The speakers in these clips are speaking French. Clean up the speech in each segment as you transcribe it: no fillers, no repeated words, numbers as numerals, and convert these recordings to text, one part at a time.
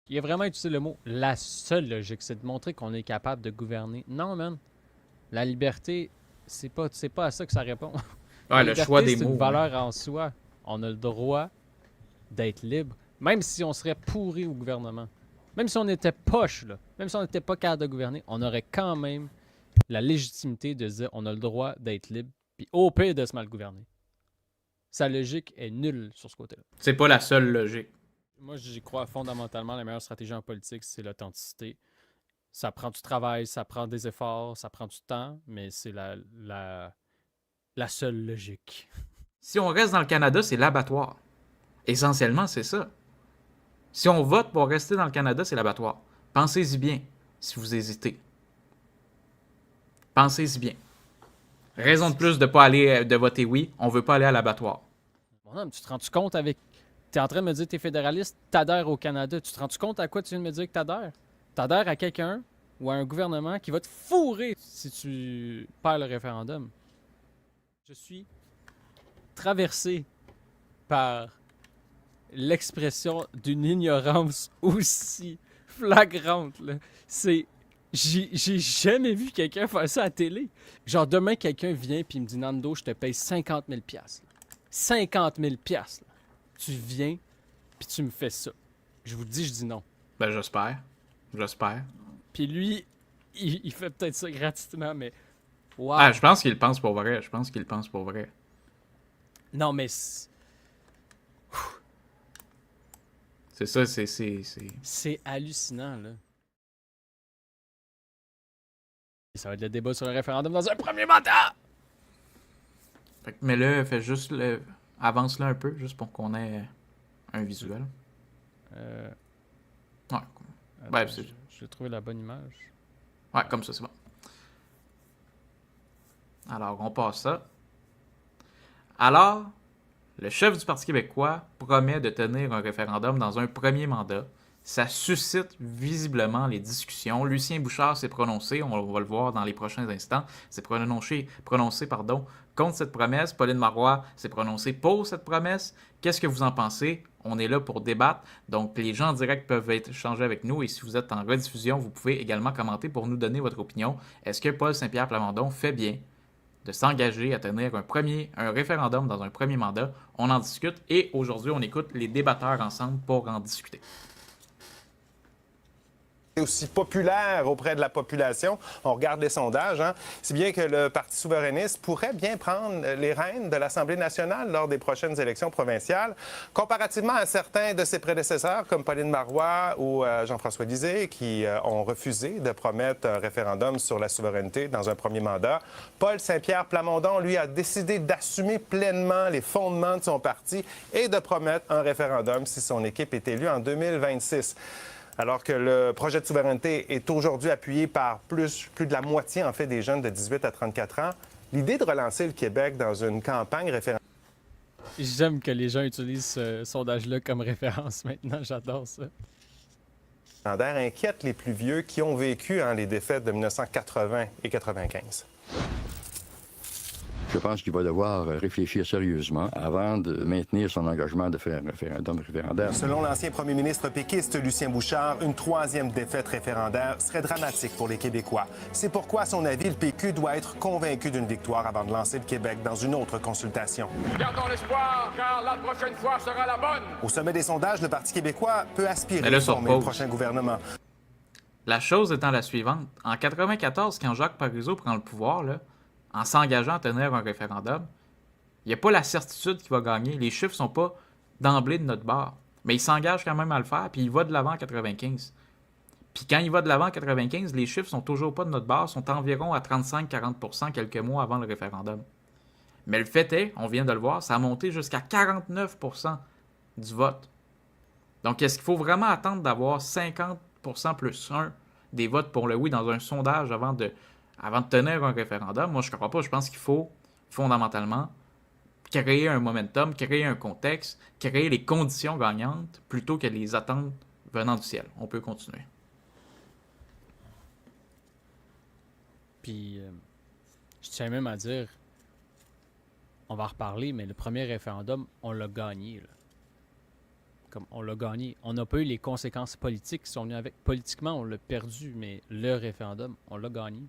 Il a vraiment utilisé le mot la seule logique, c'est de montrer qu'on est capable de gouverner. Non, man. La liberté, c'est pas à ça que ça répond. La Ouais, le choix liberté, des c'est une mots, ouais. valeur en soi. On a le droit d'être libre, même si on serait pourri au gouvernement. Même si on était poche, là, même si on n'était pas capable de gouverner, on aurait quand même la légitimité de dire on a le droit d'être libre, puis au pire de se mal gouverner. Sa logique est nulle sur ce côté-là. C'est pas la seule logique. Moi, j'y crois fondamentalement. La meilleure stratégie en politique, c'est l'authenticité. Ça prend du travail, ça prend des efforts, ça prend du temps, mais c'est la seule logique. Si on reste dans le Canada, c'est l'abattoir. Essentiellement, c'est ça. Si on vote pour rester dans le Canada, c'est l'abattoir. Pensez-y bien, si vous hésitez. Pensez-y bien. Raison de plus de pas aller de voter oui, on veut pas aller à l'abattoir. Mon homme, tu te rends-tu compte avec. T'es en train de me dire que t'es fédéraliste, t'adhères au Canada. Tu te rends-tu compte à quoi tu viens de me dire que t'adhères? T'adhères à quelqu'un ou à un gouvernement qui va te fourrer si tu perds le référendum. Je suis traversé par l'expression d'une ignorance aussi flagrante. Là. C'est. J'ai jamais vu quelqu'un faire ça à la télé. Genre, demain, quelqu'un vient et me dit Nando, je te paye 50 000 $. 50 000 $. Tu viens puis tu me fais ça. Je vous dis, je dis non. Ben j'espère. J'espère. Puis lui, il fait peut-être ça gratuitement, mais. Ah, Waouh! je pense qu'il le pense pour vrai. Je pense qu'il le pense pour vrai. Non, mais. C'est ça, C'est hallucinant, là. Ça va être le débat sur le référendum dans un premier mandat! Fait que, mais là, fais juste le. Avance-le un peu, juste pour qu'on ait un visuel. Euh, Ouais. attends, Ouais, c'est. je vais trouver la bonne image. Ouais, comme ça, c'est bon. Alors, on passe ça. Alors, le chef du Parti québécois promet de tenir un référendum dans un premier mandat. Ça suscite visiblement les discussions. Lucien Bouchard s'est prononcé, on va le voir dans les prochains instants, s'est prononcé contre cette promesse. Pauline Marois s'est prononcée pour cette promesse. Qu'est-ce que vous en pensez? On est là pour débattre. Donc, les gens en direct peuvent échanger avec nous. Et si vous êtes en rediffusion, vous pouvez également commenter pour nous donner votre opinion. Est-ce que Paul Saint-Pierre Plamondon fait bien de s'engager à tenir un référendum dans un premier mandat? On en discute et aujourd'hui, on écoute les débatteurs ensemble pour en discuter. Aussi populaire auprès de la population. On regarde les sondages, hein, si bien que le Parti souverainiste pourrait bien prendre les rênes de l'Assemblée nationale lors des prochaines élections provinciales, comparativement à certains de ses prédécesseurs, comme Pauline Marois ou Jean-François Lisée, qui ont refusé de promettre un référendum sur la souveraineté dans un premier mandat. Paul Saint-Pierre Plamondon, lui, a décidé d'assumer pleinement les fondements de son parti et de promettre un référendum si son équipe est élue en 2026. Alors que le projet de souveraineté est aujourd'hui appuyé par plus de la moitié, en fait, des jeunes de 18 à 34 ans, l'idée de relancer le Québec dans une campagne référendaire J'aime que les gens utilisent ce sondage-là comme référence maintenant. J'adore ça. inquiète les plus vieux qui ont vécu les défaites de 1980 et 95. Je pense qu'il va devoir réfléchir sérieusement avant de maintenir son engagement de faire un référendum référendaire. Selon l'ancien premier ministre péquiste Lucien Bouchard, une troisième défaite référendaire serait dramatique pour les Québécois. C'est pourquoi, à son avis, le PQ doit être convaincu d'une victoire avant de lancer le Québec dans une autre consultation. Gardons l'espoir, car la prochaine fois sera la bonne. Au sommet des sondages, le Parti québécois peut aspirer à former le prochain gouvernement. La chose étant la suivante. En 94, quand Jacques Parizeau prend le pouvoir, là, en s'engageant à tenir un référendum, il n'y a pas la certitude qu'il va gagner. Les chiffres ne sont pas d'emblée de notre bord. Mais il s'engage quand même à le faire, puis il va de l'avant en 95. Puis quand il va de l'avant en 95, les chiffres sont toujours pas de notre bord, sont environ à 35-40% quelques mois avant le référendum. Mais le fait est, on vient de le voir, ça a monté jusqu'à 49% du vote. Donc, est-ce qu'il faut vraiment attendre d'avoir 50% plus 1 des votes pour le oui dans un sondage avant de tenir un référendum? Moi, je ne crois pas. Je pense qu'il faut fondamentalement créer un momentum, créer un contexte, créer les conditions gagnantes plutôt que les attentes venant du ciel. On peut continuer. Puis, je tiens même à dire, on va en reparler, mais le premier référendum, on l'a gagné. Là. comme on l'a gagné. On n'a pas eu les conséquences politiques qui sont venues avec. Politiquement, on l'a perdu, mais le référendum, on l'a gagné.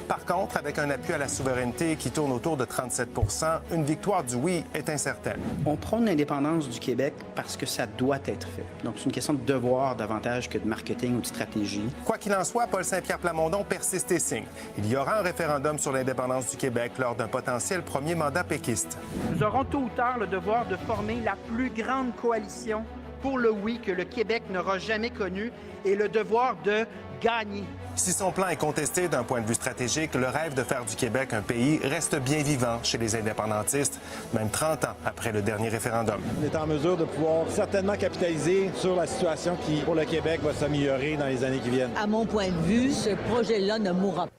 Par contre, avec un appui à la souveraineté qui tourne autour de 37 % une victoire du oui est incertaine. On prône l'indépendance du Québec parce que ça doit être fait. Donc, c'est une question de devoir davantage que de marketing ou de stratégie. Quoi qu'il en soit, Paul Saint-Pierre Plamondon persiste et signe. Il y aura un référendum sur l'indépendance du Québec lors d'un potentiel premier mandat péquiste. Nous aurons tôt ou tard le devoir de former la plus grande coalition pour le oui que le Québec n'aura jamais connu et le devoir de gagner. Si son plan est contesté d'un point de vue stratégique, le rêve de faire du Québec un pays reste bien vivant chez les indépendantistes, même 30 ans après le dernier référendum. On est en mesure de pouvoir certainement capitaliser sur la situation qui, pour le Québec, va s'améliorer dans les années qui viennent. À mon point de vue, ce projet-là ne mourra pas.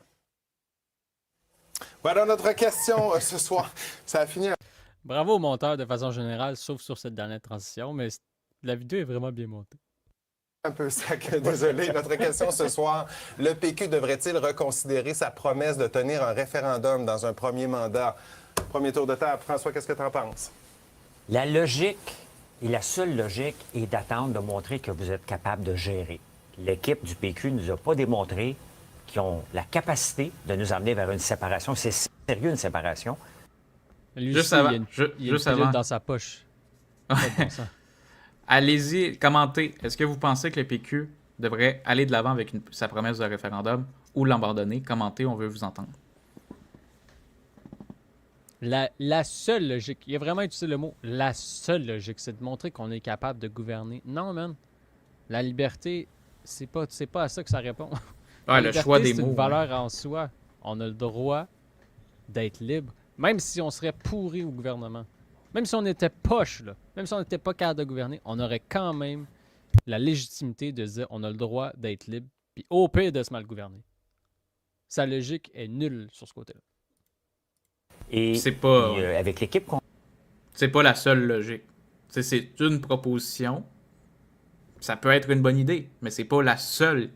Voilà notre question ce soir. Ça a fini. Bravo au monteur de façon générale, sauf sur cette dernière transition, mais la vidéo est vraiment bien montée. Un peu sec, désolé. Notre question ce soir, le PQ devrait-il reconsidérer sa promesse de tenir un référendum dans un premier mandat? Premier tour de table. François, qu'est-ce que tu en penses? La logique, et la seule logique, est d'attendre de montrer que vous êtes capable de gérer. L'équipe du PQ ne nous a pas démontré qu'ils ont la capacité de nous amener vers une séparation. C'est sérieux, une séparation. Lui Juste aussi, avant- il y a une, ju- il y a une juste pilule avant. dans sa poche. Pas de bon sens. Allez-y, commentez. Est-ce que vous pensez que le PQ devrait aller de l'avant avec sa promesse de référendum ou l'abandonner? Commentez, on veut vous entendre. La seule logique, il a vraiment utilisé le mot la seule logique, c'est de montrer qu'on est capable de gouverner. Non, man. La liberté, c'est pas à ça que ça répond. La Ouais, le liberté, choix des c'est mots. une valeur en soi. On a le droit d'être libre, même si on serait pourri au gouvernement. Même si on était poche, là, même si on n'était pas capable de gouverner, on aurait quand même la légitimité de dire on a le droit d'être libre, puis au pire de se mal gouverner. Sa logique est nulle sur ce côté-là. Et C'est pas- avec l'équipe qu'on C'est pas la seule logique. Tu sais, c'est une proposition. Ça peut être une bonne idée, mais c'est pas la seule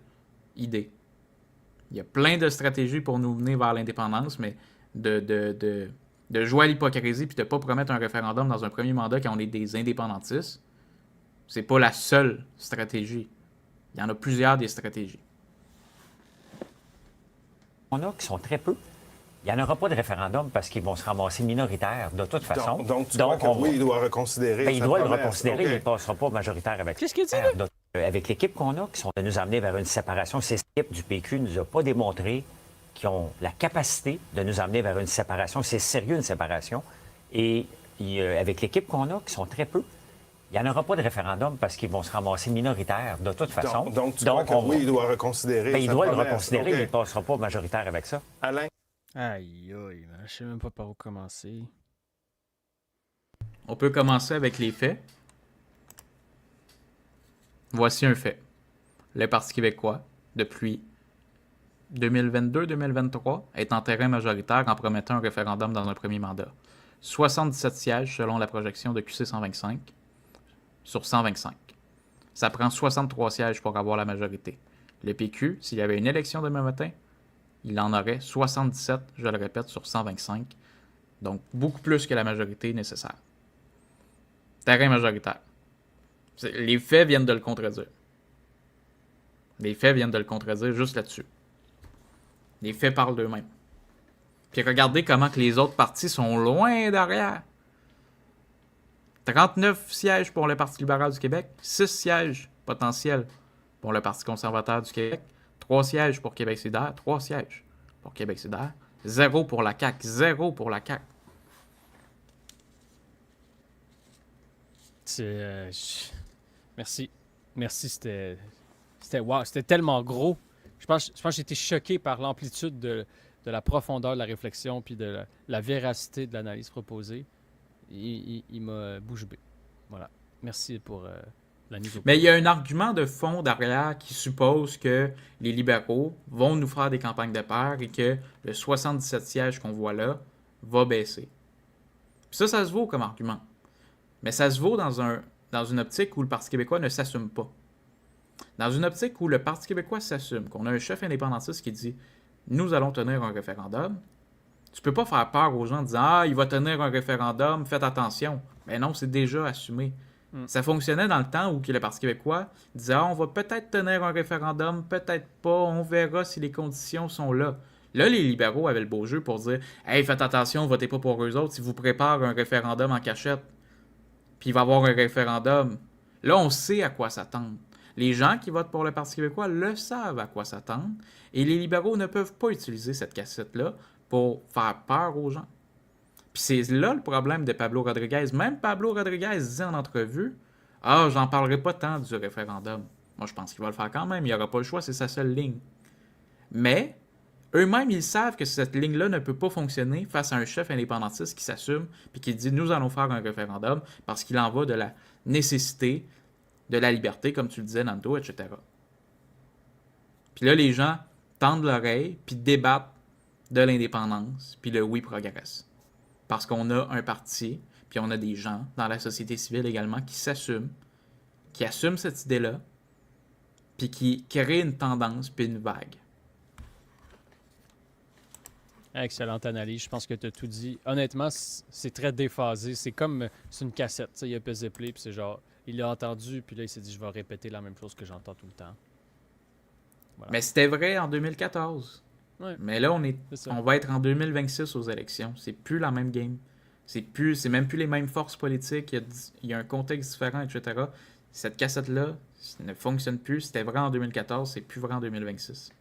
idée. Il y a plein de stratégies pour nous mener vers l'indépendance, mais de jouer à l'hypocrisie puis de pas promettre un référendum dans un premier mandat quand on est des indépendantistes, c'est pas la seule stratégie. Il y en a plusieurs des stratégies. a, qui sont très peu, il n'y en aura pas de référendum parce qu'ils vont se ramasser minoritaires de toute façon. Donc tu crois que oui, il doit reconsidérer il sa doit le promesse. reconsidérer, OK. il ne passera pas majoritaire avec. Qu'est-ce qu'il dit, là? Avec l'équipe qu'on a, qui sont de nous amener vers une séparation, cette équipe du PQ ne nous a pas démontré qu'ils ont la capacité de nous amener vers une séparation. C'est sérieux, une séparation. Et avec l'équipe qu'on a, qui sont très peu, il n'y en aura pas de référendum parce qu'ils vont se ramasser minoritaires de toute façon. Donc tu crois que oui, il doit reconsidérer il sa doit le promesse. reconsidérer, OK. il ne passera pas majoritaire avec ça. Alain? Aïe, aïe, man, je sais même pas par où commencer. On peut commencer avec les faits. Voici un fait. Le Parti québécois, depuis 2022-2023, est en terrain majoritaire en promettant un référendum dans un premier mandat. 77 sièges selon la projection de QC 125 sur 125. Ça prend 63 sièges pour avoir la majorité. Le PQ, s'il y avait une élection demain matin, il en aurait 77, je le répète, sur 125. Donc, beaucoup plus que la majorité nécessaire. Terrain majoritaire. Les faits viennent de le contredire. Les faits viennent de le contredire juste là-dessus. Les faits parlent d'eux-mêmes. Puis regardez comment que les autres partis sont loin derrière. 39 sièges pour le Parti libéral du Québec, 6 sièges potentiels pour le Parti conservateur du Québec, 3 sièges pour Québec solidaire, 3 sièges pour Québec solidaire, 0 pour la CAQ, 0 pour la CAQ. Merci. Merci, c'était wow, c'était tellement gros. Je pense que j'ai été choqué par l'amplitude de la profondeur de la réflexion puis de la véracité de l'analyse proposée. Il m'a bouche bée. Voilà. Merci pour la mise au point. Mais il y a un argument de fond derrière qui suppose que les libéraux vont nous faire des campagnes de peur et que le 77 sièges qu'on voit là va baisser. Puis ça se vaut comme argument. Mais ça se vaut dans une optique où le Parti québécois ne s'assume pas. Dans une optique où le Parti québécois s'assume, qu'on a un chef indépendantiste qui dit « Nous allons tenir un référendum », Tu peux pas faire peur aux gens en disant « Ah, il va tenir un référendum, faites attention. » Mais non, c'est déjà assumé. Ça fonctionnait dans le temps où le Parti québécois disait « Ah, on va peut-être tenir un référendum, peut-être pas, on verra si les conditions sont là. » Là, les libéraux avaient le beau jeu pour dire « Hey, faites attention, votez pas pour eux autres, ils vous préparent un référendum en cachette. Puis il va y avoir un référendum. » Là, on sait à quoi s'attendre. Les gens qui votent pour le Parti québécois le savent à quoi s'attendre. Et les libéraux ne peuvent pas utiliser cette cassette-là pour faire peur aux gens. Puis c'est là le problème de Pablo Rodriguez. Même Pablo Rodriguez disait en entrevue « Ah, j'en parlerai pas tant du référendum. » Moi, je pense qu'il va le faire quand même. Il n'y aura pas le choix, c'est sa seule ligne. Mais eux-mêmes, ils savent que cette ligne-là ne peut pas fonctionner face à un chef indépendantiste qui s'assume puis qui dit « Nous allons faire un référendum parce qu'il en va de la nécessité, de la liberté, comme tu le disais, Nando, etc. » Puis là, les gens tendent l'oreille puis débattent de l'indépendance puis le oui progresse. Parce qu'on a un parti, puis on a des gens dans la société civile également qui s'assument, qui assument cette idée-là, puis qui créent une tendance puis une vague. Excellente analyse. Je pense que tu as tout dit. Honnêtement, c'est très déphasé. C'est comme c'est une cassette. Il a pesé play, puis c'est genre, il l'a entendu, puis là, il s'est dit, je vais répéter la même chose que j'entends tout le temps. Voilà. Mais c'était vrai en 2014. Ouais. Mais là, on va être en 2026 aux élections. C'est plus la même game. C'est même plus les mêmes forces politiques. Il y a un contexte différent, etc. Cette cassette-là ne fonctionne plus. C'était vrai en 2014, c'est plus vrai en 2026.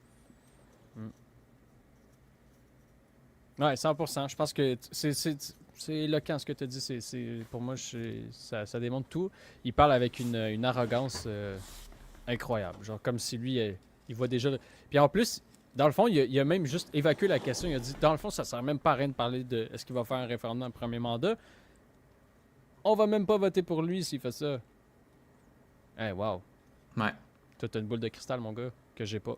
Oui, 100%. Je pense que c'est éloquent ce que tu as dit. Pour moi, ça démontre tout. Il parle avec une arrogance incroyable. Genre comme si lui, il voit déjà... Puis en plus, dans le fond, il a même juste évacué la question. Il a dit, dans le fond, ça ne sert même pas à rien de parler de est-ce qu'il va faire un référendum en premier mandat. On va même pas voter pour lui s'il fait ça. Hey, wow. Ouais. Toi, t'as une boule de cristal, mon gars, que j'ai pas.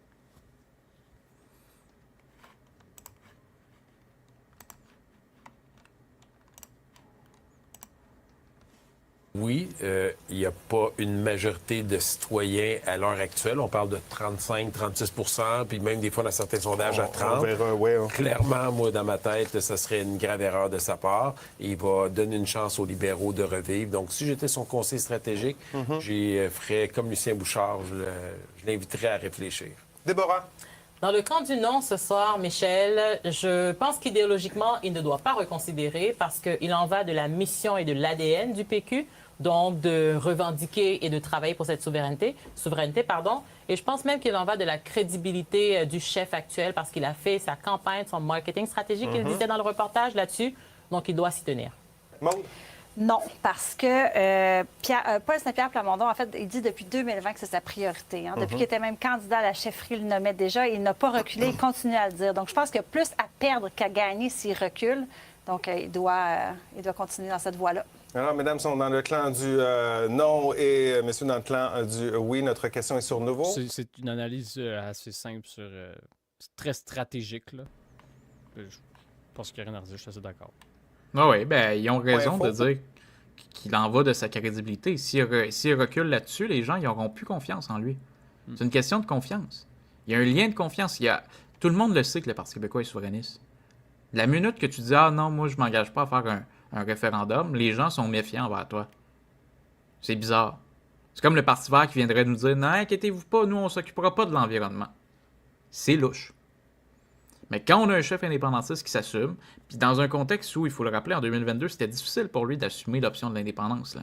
Oui, il n'y a pas une majorité de citoyens à l'heure actuelle. On parle de 35-36 puis même des fois dans certains sondages à 30 On verra, ouais. Clairement, moi, dans ma tête, ça serait une grave erreur de sa part. Il va donner une chance aux libéraux de revivre. Donc, si j'étais son conseiller stratégique, j'y ferais comme Lucien Bouchard. Je l'inviterais à réfléchir. Déborah. Dans le camp du non ce soir, Michel, je pense qu'idéologiquement, il ne doit pas reconsidérer parce qu'il en va de la mission et de l'ADN du PQ, donc de revendiquer et de travailler pour cette souveraineté. Et je pense même qu'il en va de la crédibilité du chef actuel parce qu'il a fait sa campagne, son marketing stratégique, il disait dans le reportage là-dessus, donc il doit s'y tenir. Maude? Non, parce que Paul Saint-Pierre Plamondon, en fait, il dit depuis 2020 que c'est sa priorité. Depuis qu'il était même candidat à la chefferie, il le nommait déjà. Il n'a pas reculé, il continue à le dire. Donc, je pense qu'il y a plus à perdre qu'à gagner s'il recule. Donc, il doit continuer dans cette voie-là. Alors, mesdames sont dans le clan du non et messieurs dans le clan du oui. Notre question est sur nouveau. C'est une analyse assez simple sur... très stratégique, là. Je pense qu'il n'y a rien à redire, je suis assez d'accord. Ah oui, ben ils ont raison de dire qu'il en va de sa crédibilité. S'il recule là-dessus, les gens ils n'auront plus confiance en lui. C'est une question de confiance. Il y a un lien de confiance. Tout le monde le sait que le Parti québécois est souverainiste. La minute que tu dis « Ah non, moi je m'engage pas à faire un référendum », les gens sont méfiants envers toi. C'est bizarre. C'est comme le Parti vert qui viendrait nous dire « Non, inquiétez-vous pas, nous on s'occupera pas de l'environnement ». C'est louche. Mais quand on a un chef indépendantiste qui s'assume, puis dans un contexte où, il faut le rappeler, en 2022, c'était difficile pour lui d'assumer l'option de l'indépendance. Là.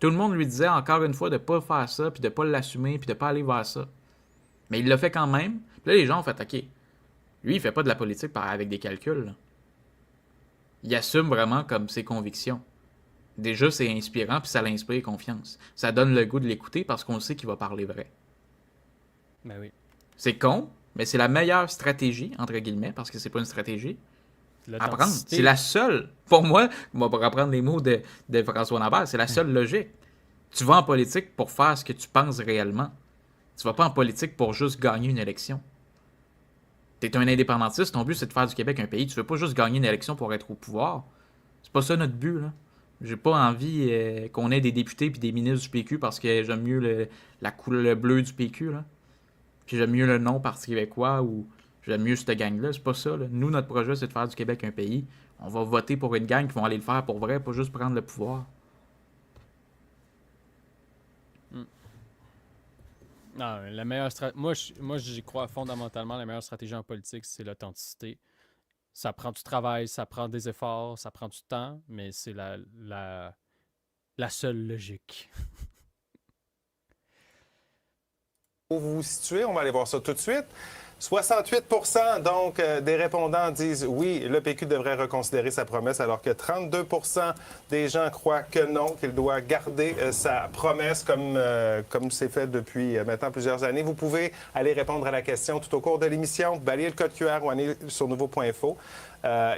Tout le monde lui disait encore une fois de ne pas faire ça, puis de ne pas l'assumer, puis de ne pas aller vers ça. Mais il l'a fait quand même. Puis là, les gens ont fait « OK, lui, il fait pas de la politique avec des calculs. Là. Il assume vraiment comme ses convictions. Déjà, c'est inspirant, puis ça l'inspire confiance. Ça donne le goût de l'écouter parce qu'on sait qu'il va parler vrai. Ben oui. C'est con, mais c'est la meilleure stratégie, entre guillemets, parce que c'est pas une stratégie, à prendre. C'est la seule, pour moi, pour reprendre les mots de François Lambert, c'est la seule logique. Tu vas en politique pour faire ce que tu penses réellement. Tu vas pas en politique pour juste gagner une élection. Tu es un indépendantiste, ton but c'est de faire du Québec un pays. Tu veux pas juste gagner une élection pour être au pouvoir. C'est pas ça notre but, là. J'ai pas envie qu'on ait des députés puis des ministres du PQ parce que j'aime mieux la couleur bleu du PQ, là. Puis j'aime mieux le nom Parti québécois ou j'aime mieux cette gang-là. C'est pas ça. Là. Nous, notre projet, c'est de faire du Québec un pays. On va voter pour une gang qui vont aller le faire pour vrai, pas juste prendre le pouvoir. Non, la meilleure moi, j'y crois fondamentalement. La meilleure stratégie en politique, c'est l'authenticité. Ça prend du travail, ça prend des efforts, ça prend du temps, mais c'est la seule logique. Où vous vous situez, on va aller voir ça tout de suite. 68 donc des répondants disent oui, le PQ devrait reconsidérer sa promesse, alors que 32 des gens croient que non, qu'il doit garder sa promesse comme c'est fait depuis maintenant plusieurs années. Vous pouvez aller répondre à la question tout au cours de l'émission, balayer le code QR ou aller sur nouveau.info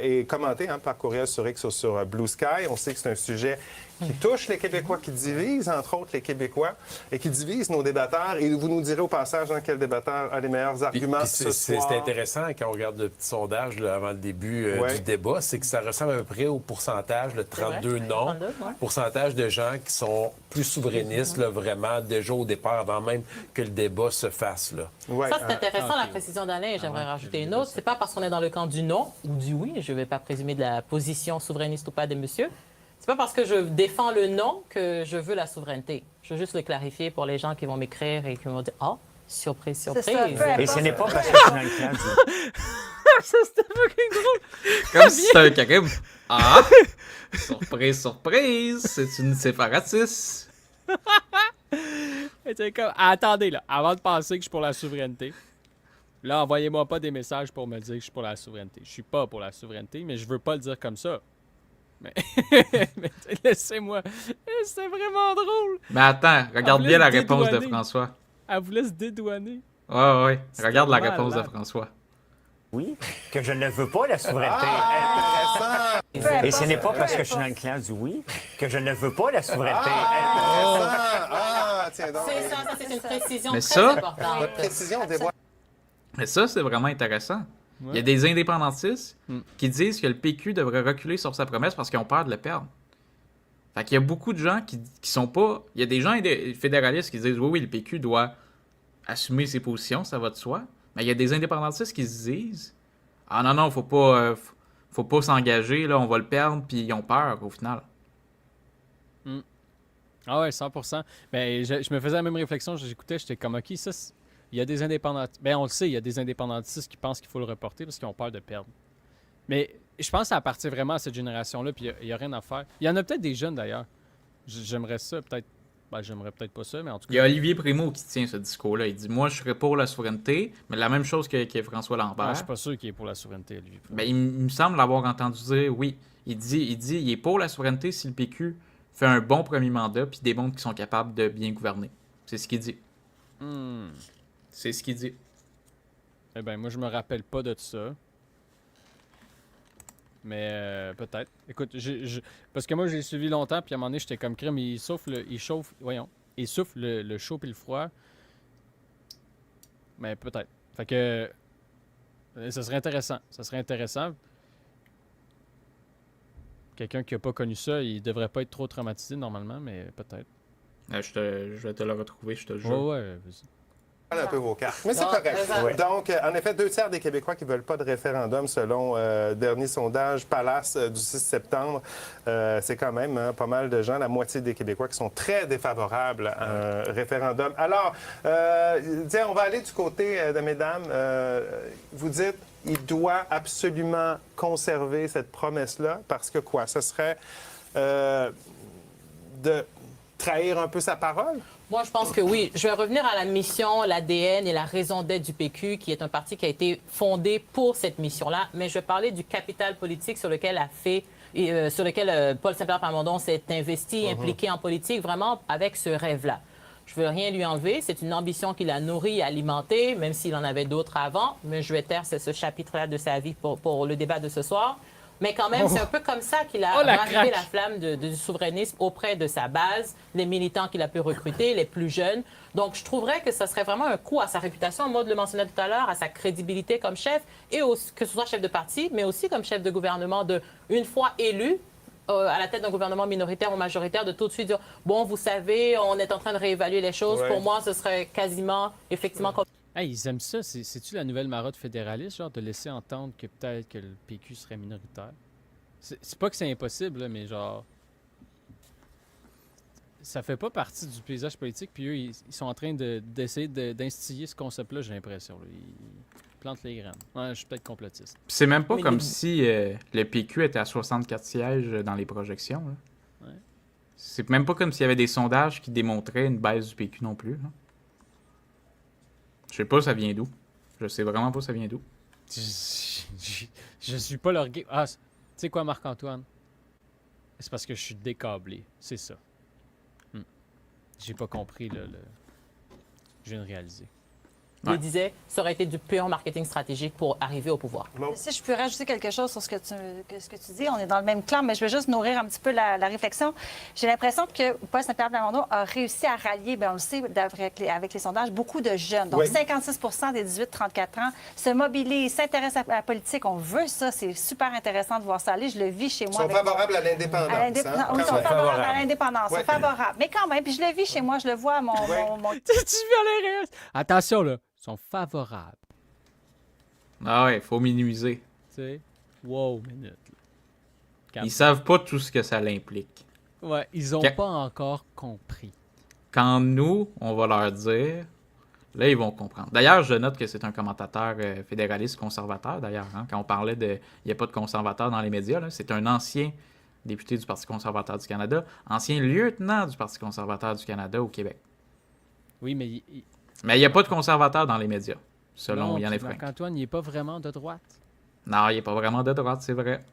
et commenter par courriel sur X ou sur Blue Sky. On sait que c'est un sujet qui touche les Québécois, qui divise, entre autres, les Québécois et qui divise nos débatteurs. Et vous nous direz au passage quel débatteur a les meilleurs arguments ce soir. C'est intéressant quand on regarde le petit sondage là, avant le début du débat, c'est que ça ressemble à peu près au pourcentage, le 32 non, 32, pourcentage de gens qui sont plus souverainistes, là, vraiment, déjà au départ, avant même que le débat se fasse. Là. Ouais. Ça, c'est intéressant, la précision d'Alain. J'aimerais rajouter une autre. C'est pas parce qu'on est dans le camp du non ou du oui, je ne vais pas présumer de la position souverainiste ou pas des messieurs. C'est pas parce que je défends le non que je veux la souveraineté. Je veux juste le clarifier pour les gens qui vont m'écrire et qui vont dire « Ah, surprise, surprise! » Et ce n'est pas parce que je suis dans le camp du... Ça, c'était fucking drôle! Comme si c'était un crime. Ah! Surprise, surprise! C'est une séparatiste! Comme, attendez, là, avant de penser que je suis pour la souveraineté, là, envoyez-moi pas des messages pour me dire que je suis pour la souveraineté. Je suis pas pour la souveraineté, mais je veux pas le dire comme ça. Mais, mais laissez-moi. C'est vraiment drôle. Mais attends, regarde bien la réponse de François. Elle vous laisse dédouaner. Ouais. Regarde la réponse de François. Oui, que je ne veux pas la souveraineté. Et ce n'est pas parce que je suis dans le clan du oui que je ne veux pas la souveraineté. Tiens donc. C'est ça, c'est une précision mais très ça, importante. Votre précision dévoile. Mais ça, c'est vraiment intéressant. Ouais. Il y a des indépendantistes qui disent que le PQ devrait reculer sur sa promesse parce qu'ils ont peur de le perdre. Fait qu'il y a beaucoup de gens qui sont pas... Il y a des gens fédéralistes qui disent oui, le PQ doit assumer ses positions, ça va de soi. Mais il y a des indépendantistes qui se disent ah non, faut pas s'engager, là, on va le perdre, puis ils ont peur au final. Ah ouais, 100%. Ben, je me faisais la même réflexion, j'écoutais, j'étais comme ok, ça... Il y a des indépendantistes. Ben, on le sait, il y a des indépendantistes qui pensent qu'il faut le reporter parce qu'ils ont peur de perdre. Mais je pense que ça appartient vraiment à cette génération-là, puis il n'y a rien à faire. Il y en a peut-être des jeunes d'ailleurs. J'aimerais ça, peut-être. Ben, j'aimerais peut-être pas ça, mais en tout cas. Il y a Olivier Primo qui tient ce discours-là. Il dit moi, je serais pour la souveraineté, mais la même chose que François Lambert. Je suis pas sûr qu'il est pour la souveraineté, Olivier Primo. Ben, il me semble l'avoir entendu dire oui. Il dit il est pour la souveraineté si le PQ fait un bon premier mandat puis démontre qu'ils sont capables de bien gouverner. C'est ce qu'il dit. C'est ce qu'il dit. Eh bien, moi, je me rappelle pas de ça. Mais peut-être. Écoute, parce que moi, j'ai suivi longtemps, puis à un moment donné, j'étais comme crème. Il souffle le chaud puis le froid. Mais peut-être. Fait que ça serait intéressant. Ça serait intéressant. Quelqu'un qui n'a pas connu ça, il devrait pas être trop traumatisé normalement, mais peut-être. Je vais te le retrouver, je te le jure. Ouais, vas-y. Un peu vos cartes. Mais c'est correct. Ouais. Donc, en effet, 2/3 des Québécois qui ne veulent pas de référendum selon le dernier sondage Palace du 6 septembre. C'est quand même pas mal de gens, la moitié des Québécois qui sont très défavorables à un référendum. Alors, on va aller du côté de mesdames. Vous dites, il doit absolument conserver cette promesse-là parce que quoi? Ce serait de trahir un peu sa parole? Moi, je pense que oui. Je vais revenir à la mission, l'ADN et la raison d'être du PQ, qui est un parti qui a été fondé pour cette mission-là. Mais je vais parler du capital politique sur lequel Paul Saint-Pierre Plamondon s'est investi, impliqué en politique, vraiment avec ce rêve-là. Je ne veux rien lui enlever. C'est une ambition qu'il a nourrie et alimentée, même s'il en avait d'autres avant. Mais je vais taire ce chapitre-là de sa vie pour le débat de ce soir. Mais quand même, c'est un peu comme ça qu'il a ravivé la flamme du souverainisme auprès de sa base, les militants qu'il a pu recruter, les plus jeunes. Donc, je trouverais que ça serait vraiment un coup à sa réputation, Maud le mentionnait tout à l'heure, à sa crédibilité comme chef, et que ce soit chef de parti, mais aussi comme chef de gouvernement une fois élu, à la tête d'un gouvernement minoritaire ou majoritaire, de tout de suite dire « Bon, vous savez, on est en train de réévaluer les choses. » Pour moi, ce serait quasiment, effectivement... Hey, ils aiment ça. C'est-tu la nouvelle marotte fédéraliste, genre, de laisser entendre que peut-être que le PQ serait minoritaire? C'est pas que c'est impossible, là, mais genre... Ça fait pas partie du paysage politique, puis eux, ils sont en train d'essayer d'instiller ce concept-là, j'ai l'impression. Là. Ils plantent les graines. Ouais, je suis peut-être complotiste. Puis c'est même pas comme si le PQ était à 64 sièges dans les projections. Là. Ouais. C'est même pas comme s'il y avait des sondages qui démontraient une baisse du PQ non plus. Là. Je sais pas ça vient d'où. Je sais vraiment pas ça vient d'où. Je suis pas leur... Ah, tu sais quoi, Marc-Antoine? C'est parce que je suis décâblé. C'est ça. J'ai pas compris, là. Je viens de réaliser. Il disait, ça aurait été du pur marketing stratégique pour arriver au pouvoir. Si je peux rajouter quelque chose sur ce que tu dis, on est dans le même clan, mais je veux juste nourrir un petit peu la réflexion. J'ai l'impression que Paul Saint-Pierre Plamondon a réussi à rallier, bien, on le sait avec les sondages, beaucoup de jeunes. Donc, 56 des 18-34 ans se mobilisent, s'intéressent à la politique. On veut ça. C'est super intéressant de voir ça aller. Je le vis chez moi. Ils sont favorables à l'indépendance. Oui, ils sont favorables à l'indépendance. Ils sont favorables. Mais quand même, puis je le vis chez moi, je le vois à mon... Tu viens les rires. Attention, là. Ils sont favorables. Ah ouais, faut minimiser. Tu sais, wow, minute. Ils savent pas tout ce que ça l'implique. Ouais, ils ont pas encore compris. Quand nous, on va leur dire, là, ils vont comprendre. D'ailleurs, je note que c'est un commentateur fédéraliste conservateur, d'ailleurs. Hein, quand on parlait de... Il n'y a pas de conservateur dans les médias, là, c'est un ancien député du Parti conservateur du Canada, ancien lieutenant du Parti conservateur du Canada au Québec. Oui, mais... Mais il n'y a pas de conservateur dans les médias, selon Yann Efrain. Marc-Antoine, il n'est pas vraiment de droite. Non, il n'est pas vraiment de droite, c'est vrai.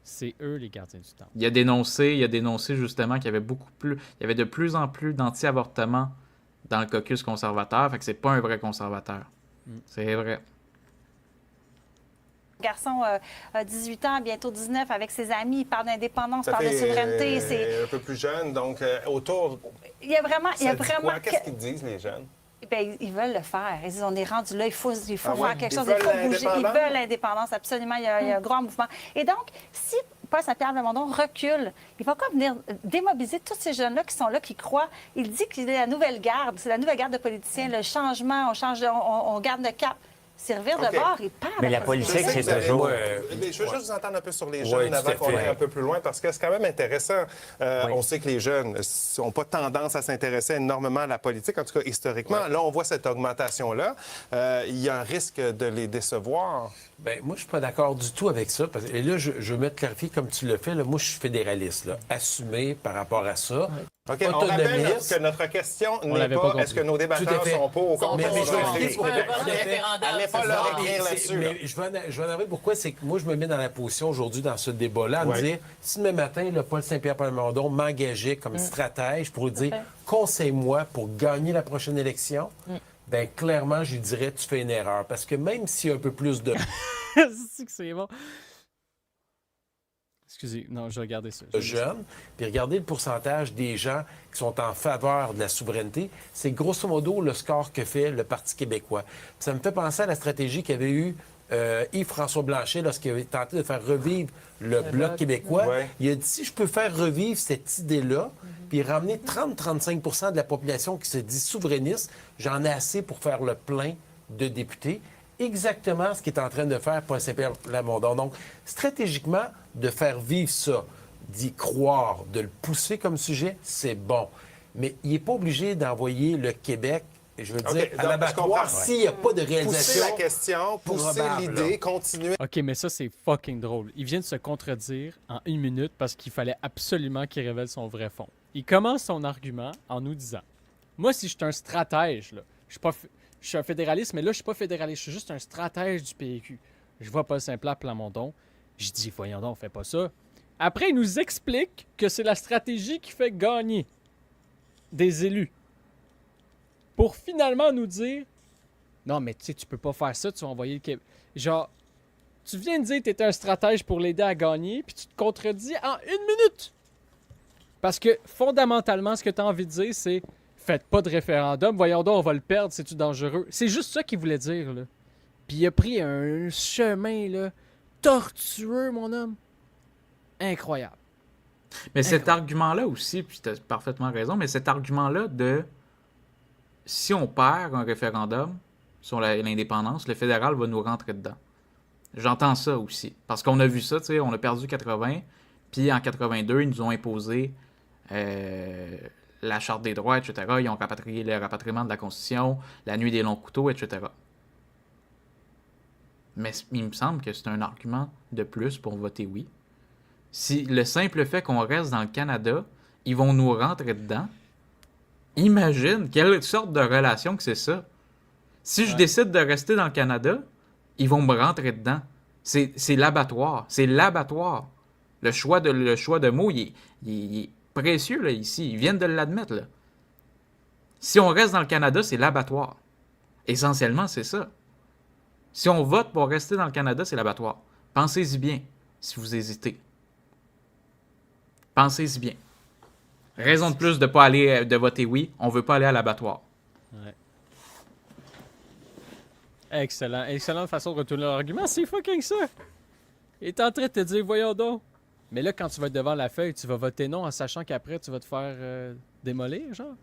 C'est eux les gardiens du temps. Il a dénoncé justement qu'il y avait de plus en plus d'anti-avortement dans le caucus conservateur, fait que c'est pas un vrai conservateur. C'est vrai. Le garçon a 18 ans, bientôt 19, avec ses amis, il parle d'indépendance, il parle de souveraineté. C'est un peu plus jeune, donc autour... Il y a vraiment... Qu'est-ce qu'ils disent, les jeunes? Bien, ils veulent le faire. Ils disent, on est rendu là, il faut faire quelque chose, il faut bouger. Ils veulent l'indépendance, absolument. Il y a un grand mouvement. Et donc, si Paul Saint-Pierre Plamondon recule, il va comme venir démobiliser tous ces jeunes-là qui sont là, qui croient. Il dit qu'il est la nouvelle garde, c'est la nouvelle garde de politiciens, le changement, on garde le cap. Servir de bord, il parle. Mais la politique, c'est toujours... Je veux juste vous entendre un peu sur les jeunes avant qu'on aille un peu plus loin, parce que c'est quand même intéressant. On sait que les jeunes n'ont pas tendance à s'intéresser énormément à la politique, en tout cas historiquement. Là, on voit cette augmentation-là. Il y a un risque de les décevoir. Bien, moi, je suis pas d'accord du tout avec ça. Et là, je veux me clarifier comme tu le fais. Là, moi, je suis fédéraliste. Là. Assumé par rapport à ça. OK, on rappelle que notre question n'est pas est-ce que nos débatteurs sont pas au contraire. Mais je vais expliquer pourquoi. Allez pas leur écrire là-dessus. Mais je vais en avouer pourquoi. C'est que moi, je me mets dans la position aujourd'hui, dans ce débat-là, à me dire, si demain matin, le Paul Saint-Pierre Plamondon m'engageait comme stratège pour lui dire, conseille-moi pour gagner la prochaine élection, bien, clairement, je lui dirais, tu fais une erreur. Parce que même s'il y a un peu plus de... c'est bon. Excusez, non, je regardais ça. Jeunes, puis regardez le pourcentage des gens qui sont en faveur de la souveraineté. C'est grosso modo le score que fait le Parti québécois. Puis ça me fait penser à la stratégie qu'avait eue Yves-François Blanchet lorsqu'il avait tenté de faire revivre le Bloc québécois. Ouais. Il a dit, si je peux faire revivre cette idée-là, puis ramener 30-35 de la population qui se dit souverainiste, j'en ai assez pour faire le plein de députés. Exactement ce qu'il est en train de faire Paul Saint-Pierre Plamondon. Donc, stratégiquement, de faire vivre ça, d'y croire, de le pousser comme sujet, c'est bon. Mais il n'est pas obligé d'envoyer le Québec, je veux dire, à l'abattoir s'il n'y a pas de réalisation. Pousser la question, pousser l'idée, continuer. OK, mais ça, c'est fucking drôle. Il vient de se contredire en 1 minute parce qu'il fallait absolument qu'il révèle son vrai fond. Il commence son argument en nous disant, moi, si je suis un stratège, là, je suis un fédéraliste, mais là, je suis pas fédéraliste. Je suis juste un stratège du PQ. Je vois Paul Saint-Pierre Plamondon. Je dis, voyons donc, on fait pas ça. Après, il nous explique que c'est la stratégie qui fait gagner des élus. Pour finalement nous dire, non, mais tu sais, tu peux pas faire ça, tu vas envoyer le Québec. Genre, tu viens de dire que tu étais un stratège pour l'aider à gagner, puis tu te contredis en 1 minute. Parce que, fondamentalement, ce que tu as envie de dire, c'est faites pas de référendum, voyons donc, on va le perdre, c'est-tu dangereux? C'est juste ça qu'il voulait dire, là. Puis il a pris un chemin, là, tortueux, mon homme. Incroyable. Mais cet argument-là aussi, puis tu as parfaitement raison, mais cet argument-là de si on perd un référendum, sur l'indépendance, le fédéral va nous rentrer dedans. J'entends ça aussi. Parce qu'on a vu ça, tu sais, on a perdu 80, puis en 82, ils nous ont imposé la Charte des droits, etc. Ils ont rapatrié le rapatriement de la Constitution, la nuit des longs couteaux, etc. Mais il me semble que c'est un argument de plus pour voter oui. Si le simple fait qu'on reste dans le Canada, ils vont nous rentrer dedans, imagine quelle sorte de relation que c'est ça. Si je décide de rester dans le Canada, ils vont me rentrer dedans. C'est l'abattoir. C'est l'abattoir. Le choix de mots, il est précieux là, ici. Ils viennent de l'admettre. Là. Si on reste dans le Canada, c'est l'abattoir. Essentiellement, c'est ça. Si on vote pour rester dans le Canada, c'est l'abattoir. Pensez-y bien, si vous hésitez. Pensez-y bien. Raison de plus de voter oui, on veut pas aller à l'abattoir. Ouais. Excellent. Excellente façon de retourner l'argument. C'est fucking ça. Il est en train de te dire, voyons donc. Mais là, quand tu vas être devant la feuille, tu vas voter non en sachant qu'après, tu vas te faire démolir, genre.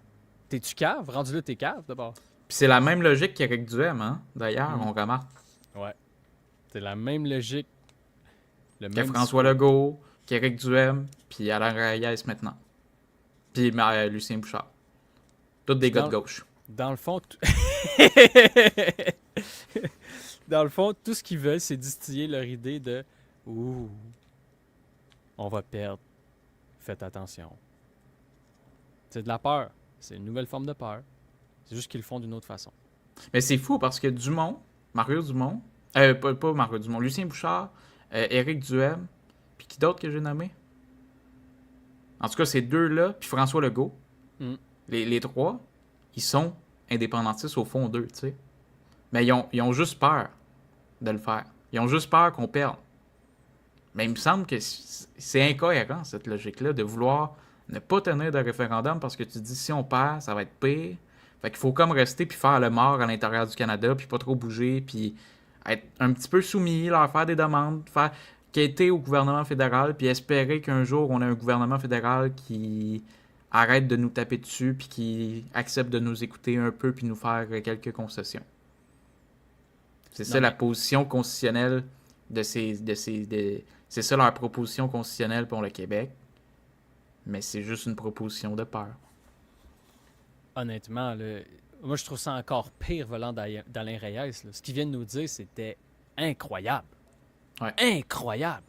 T'es-tu cave? Rendu là, t'es cave, d'abord. Puis c'est la même logique qu'Éric Duhem, hein? D'ailleurs, on remarque. Ouais. C'est la même logique. Que François Legault, qu'Éric Duhem, puis Alain Reyes maintenant. Puis Lucien Bouchard. Tous des gars de gauche. Dans le fond... Dans le fond, tout ce qu'ils veulent, c'est distiller leur idée de « Ouh, on va perdre. Faites attention. » C'est de la peur. C'est une nouvelle forme de peur. C'est juste qu'ils le font d'une autre façon. Mais c'est fou parce que Mario Dumont, pas Mario Dumont, Lucien Bouchard, Éric Duhem, puis qui d'autre que j'ai nommé? En tout cas, ces deux-là, puis François Legault, les trois, ils sont indépendantistes au fond d'eux, tu sais. Mais ils ont juste peur de le faire. Ils ont juste peur qu'on perde. Mais il me semble que c'est incohérent, cette logique-là, de vouloir ne pas tenir de référendum parce que tu dis si on perd, ça va être pire. Fait qu'il faut comme rester puis faire le mort à l'intérieur du Canada, puis pas trop bouger, puis être un petit peu soumis, leur faire des demandes, faire quêter au gouvernement fédéral, puis espérer qu'un jour on ait un gouvernement fédéral qui arrête de nous taper dessus, puis qui accepte de nous écouter un peu, puis nous faire quelques concessions. C'est ça la position constitutionnelle c'est ça leur proposition constitutionnelle pour le Québec. Mais c'est juste une proposition de peur. Honnêtement, là, moi je trouve ça encore pire volant d'Alain Reyes. Là. Ce qu'il vient de nous dire, c'était incroyable. Ouais. Incroyable.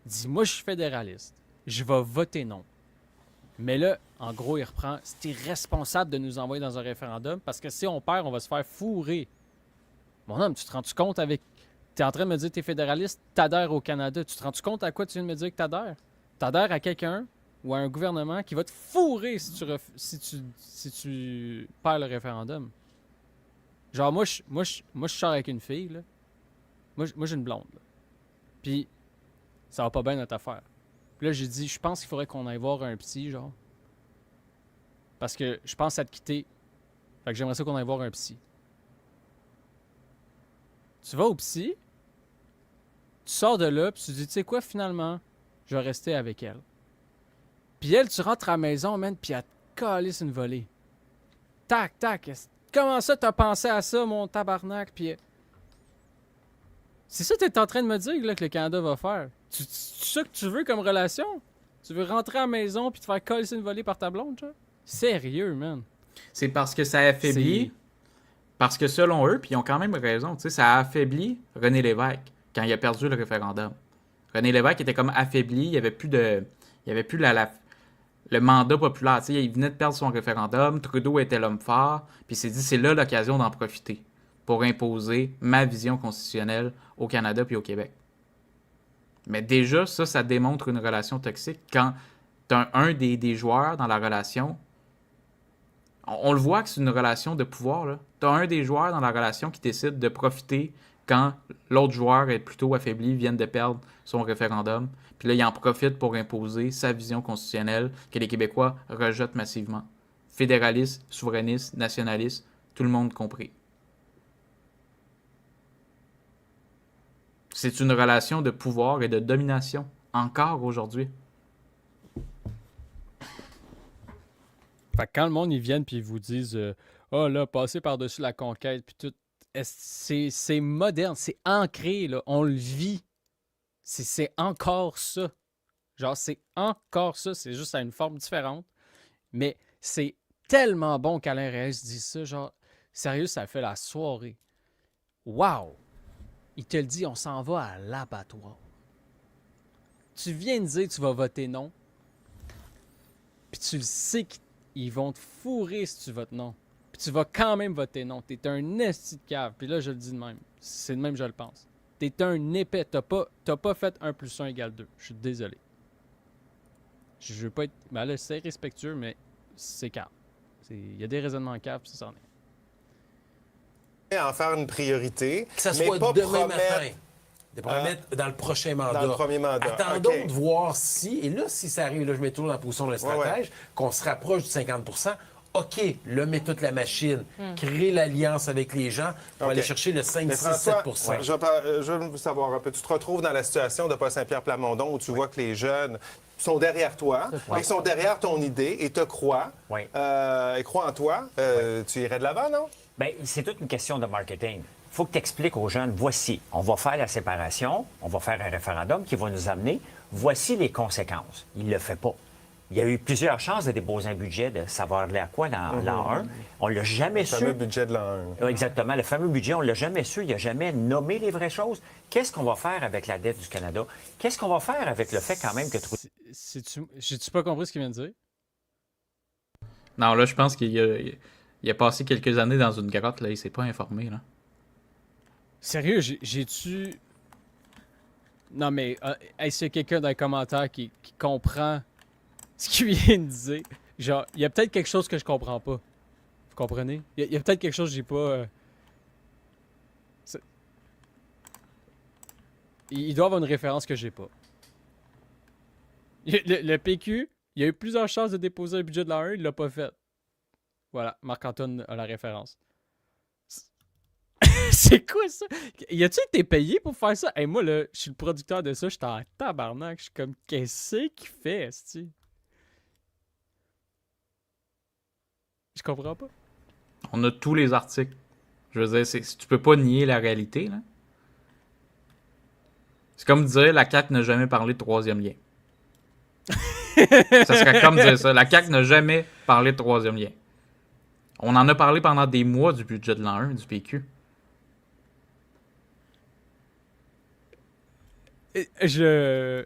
Il dit, moi je suis fédéraliste. Je vais voter non. Mais là, en gros, il reprend, c'est irresponsable de nous envoyer dans un référendum parce que si on perd, on va se faire fourrer. Mon homme, tu te rends-tu compte avec... T'es en train de me dire que t'es fédéraliste, t'adhères au Canada. Tu te rends-tu compte à quoi tu viens de me dire que t'adhères? T'adhères à quelqu'un ou à un gouvernement qui va te fourrer si tu perds le référendum. Genre, moi, je sors avec une fille, là. Moi j'ai une blonde, là. Puis, ça va pas bien notre affaire. Puis là, j'ai dit, je pense qu'il faudrait qu'on aille voir un psy, genre. Parce que je pense à te quitter. Fait que j'aimerais ça qu'on aille voir un psy. Tu vas au psy, tu sors de là, puis tu dis, tu sais quoi, finalement, je vais rester avec elle. Puis elle, tu rentres à la maison, man, puis elle te calisse une volée. Tac, tac. Comment ça, t'as pensé à ça, mon tabarnak? Puis... C'est ça que t'es en train de me dire là, que le Canada va faire. C'est ça que tu veux comme relation? Tu veux rentrer à la maison puis te faire coller une volée par ta blonde, genre? Sérieux, man. C'est parce que ça affaiblit... Parce que selon eux, puis ils ont quand même raison, tu sais, ça a affaibli René Lévesque quand il a perdu le référendum. René Lévesque était comme affaibli, il n'y avait plus le mandat populaire. Tu sais, il venait de perdre son référendum, Trudeau était l'homme fort, puis il s'est dit c'est là l'occasion d'en profiter pour imposer ma vision constitutionnelle au Canada puis au Québec. Mais déjà, ça démontre une relation toxique quand t'as un des joueurs dans la relation. On le voit que c'est une relation de pouvoir, là. T'as un des joueurs dans la relation qui décide de profiter quand l'autre joueur est plutôt affaibli, vient de perdre son référendum. Puis là, il en profite pour imposer sa vision constitutionnelle que les Québécois rejettent massivement. Fédéralistes, souverainistes, nationalistes, tout le monde compris. C'est une relation de pouvoir et de domination, encore aujourd'hui. Fait que quand le monde, ils viennent puis ils vous disent « Ah là, passez par-dessus la conquête, puis tout... » c'est moderne, c'est ancré, là. On le vit. C'est encore ça. Genre, c'est encore ça. C'est juste à une forme différente. Mais c'est tellement bon qu'Alain Reyes dise ça. Genre, sérieux, ça fait la soirée. Wow! Il te le dit, on s'en va à l'abattoir. Tu viens de dire que tu vas voter non. Puis tu le sais qu'ils vont te fourrer si tu votes non. Puis tu vas quand même voter non. T'es un esti de cave. Puis là, je le dis de même. C'est de même, je le pense. T'es un épais. T'as pas fait 1 + 1 = 2. Je suis désolé. Je veux pas être... Ben là, c'est respectueux, mais c'est cave. Il y a des raisonnements caves, ça s'en est. En faire une priorité, Que ça mais soit pas demain promettre... matin. De promettre dans le prochain mandat. Dans le premier mandat. Attendons OK. de voir si, et là, si ça arrive, là, je mets toujours dans la position de la stratège, qu'on se rapproche du 50 OK, là, mets toute la machine, crée l'alliance avec les gens pour OK. aller chercher le 5, Mais 6, François, 7 je veux savoir un peu. Tu te retrouves dans la situation de Paul Saint-Pierre Plamondon où tu vois que les jeunes sont derrière toi, ils sont derrière ton idée et te croient, Oui. et croient en toi. Tu irais de l'avant, non? Bien, c'est toute une question de marketing. Il faut que tu expliques aux jeunes, voici, on va faire la séparation, on va faire un référendum qui va nous amener, voici les conséquences. Il ne le fait pas. Il y a eu plusieurs chances de déposer un budget de savoir l'air quoi dans l'an 1. On ne l'a jamais su. Le fameux budget de l'an 1. Exactement, le fameux budget, on ne l'a jamais su. Il n'a jamais nommé les vraies choses. Qu'est-ce qu'on va faire avec la dette du Canada? Qu'est-ce qu'on va faire avec le fait quand même que... J'ai-tu pas compris ce qu'il vient de dire? Non, là, je pense qu'il a passé quelques années dans une grotte, là, il s'est pas informé, là. Sérieux, j'ai-tu... Non, mais est-ce qu'il y a quelqu'un dans les commentaires qui comprend ce qu'il vient de dire? Genre, il y a peut-être quelque chose que je comprends pas. Vous comprenez? Il y a peut-être quelque chose que j'ai pas... Il doit avoir une référence que j'ai pas. Le PQ, il y a eu plusieurs chances de déposer un budget de l'an 1, il l'a pas fait. Voilà, Marc-Antoine a la référence. C'est quoi ça? Y a-tu été payé pour faire ça? Hey, moi, là, je suis le producteur de ça, je suis en tabarnak. Je suis comme, qu'est-ce qu'il fait, esti? Je comprends pas. On a tous les articles. Je veux dire, tu peux pas nier la réalité, là. C'est comme dire la CAQ n'a jamais parlé de troisième lien. Ça serait comme dire ça. La CAQ n'a jamais parlé de troisième lien. On en a parlé pendant des mois du budget de l'an 1 du PQ. Je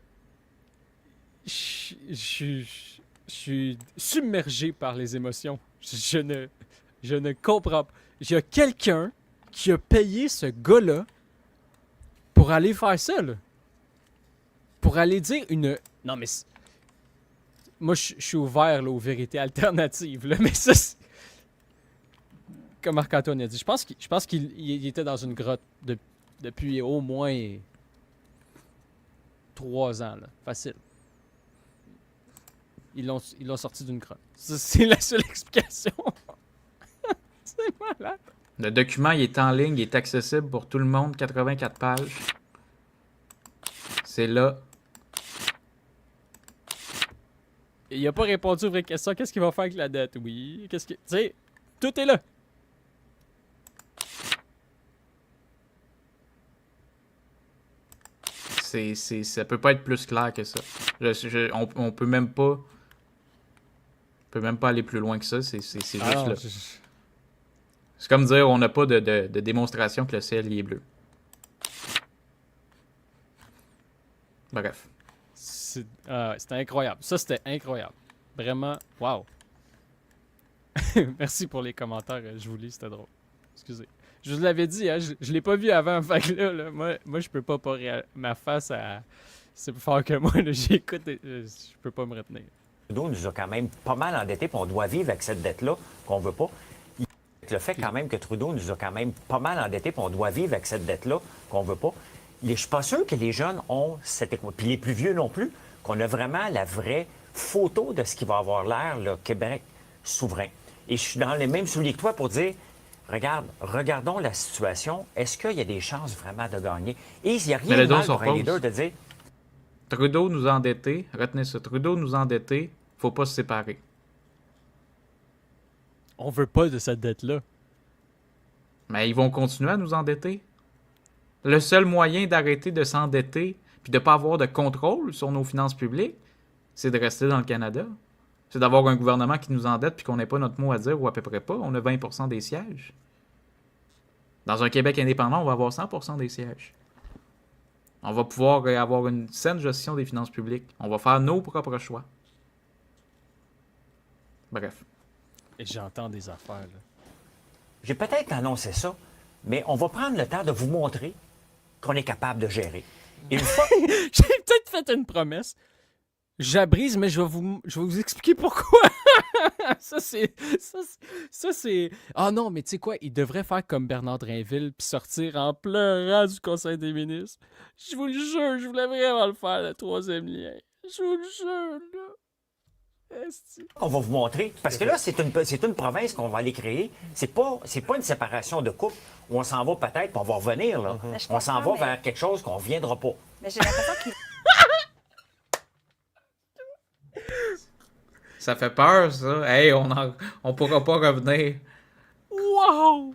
suis submergé par les émotions. Je ne comprends pas. Il y a quelqu'un qui a payé ce gars-là pour aller faire ça, là. Pour aller dire une... Non, mais... Moi, je suis ouvert là, aux vérités alternatives, là, mais ça, comme Marc-Antoine a dit, je pense qu'il était dans une grotte depuis au moins 3 ans, là. Facile. Ils l'ont sorti d'une grotte. C'est la seule explication. C'est malade. Le document, il est en ligne, il est accessible pour tout le monde, 84 pages. C'est là. Il a pas répondu aux vraies questions. Qu'est-ce qu'il va faire avec la dette? Oui. Tu sais, tout est là. Ça peut pas être plus clair que ça. On peut même pas. On peut même pas aller plus loin que ça. C'est juste non, là. C'est comme dire on n'a pas de démonstration que le ciel il est bleu. Bref. C'était incroyable. Ça, c'était incroyable. Vraiment, wow. Merci pour les commentaires. Je vous lis, c'était drôle. Excusez. Je vous l'avais dit, hein, je l'ai pas vu avant. Fait que là, moi je peux pas ma face à... C'est plus fort que moi. J'écoute, je peux pas me retenir. Trudeau nous a quand même pas mal endettés, puis on doit vivre avec cette dette-là qu'on veut pas. Le fait quand même que Trudeau nous a quand même pas mal endettés, puis on doit vivre avec cette dette-là qu'on veut pas. Je suis pas sûr que les jeunes ont cette équation, puis les plus vieux non plus, qu'on a vraiment la vraie photo de ce qui va avoir l'air le Québec souverain. Et je suis dans les mêmes souliers que toi pour dire, regardons la situation. Est-ce qu'il y a des chances vraiment de gagner? Et il n'y a rien de mal pour un leader de dire... Trudeau nous a endettés, retenez ça, Trudeau nous a endettés, faut pas se séparer. On veut pas de cette dette-là. Mais ils vont continuer à nous endetter. Le seul moyen d'arrêter de s'endetter puis de ne pas avoir de contrôle sur nos finances publiques, c'est de rester dans le Canada. C'est d'avoir un gouvernement qui nous endette puis qu'on n'ait pas notre mot à dire ou à peu près pas. On a 20% des sièges. Dans un Québec indépendant, on va avoir 100% des sièges. On va pouvoir avoir une saine gestion des finances publiques. On va faire nos propres choix. Bref. Et j'entends des affaires, là. J'ai peut-être annoncé ça, mais on va prendre le temps de vous montrer qu'on est capable de gérer. Et une fois... J'ai peut-être fait une promesse. J'abrise, mais je vais vous expliquer pourquoi. ça, c'est... Ah non, mais tu sais quoi? Il devrait faire comme Bernard Drinville puis sortir en pleurant du Conseil des ministres. Je vous le jure, je voulais vraiment le faire, le troisième lien. Je vous le jure, là. Esti. On va vous montrer. Parce que là, c'est une province qu'on va aller créer. C'est pas une séparation de couple où on s'en va peut-être, puis on va revenir. Là. On s'en va vers quelque chose qu'on ne reviendra pas. Mais j'ai l'impression qu'il... Ça fait peur, ça. Hey, on pourra pas revenir. Wow!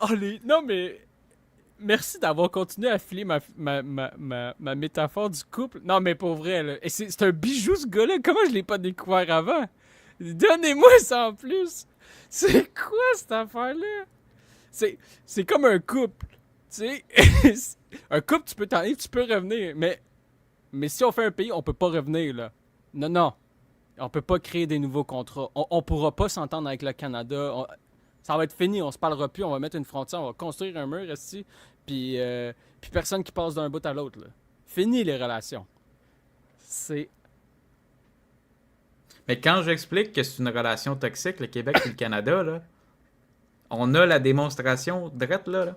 Allez, non, mais... Merci d'avoir continué à filer ma métaphore du couple. Non, mais pour vrai, là. Et c'est un bijou, ce gars-là. Comment je l'ai pas découvert avant? Donnez-moi ça en plus. C'est quoi, cette affaire-là? C'est comme un couple. Tu sais, un couple, tu peux t'en aller, tu peux revenir. Mais si on fait un pays, on peut pas revenir, là. Non. On peut pas créer des nouveaux contrats. On pourra pas s'entendre avec le Canada. Ça va être fini, on se parlera plus, on va mettre une frontière, on va construire un mur ici, puis personne qui passe d'un bout à l'autre. Là. Fini les relations. C'est... Mais quand j'explique que c'est une relation toxique, le Québec et le Canada, là, on a la démonstration drette là.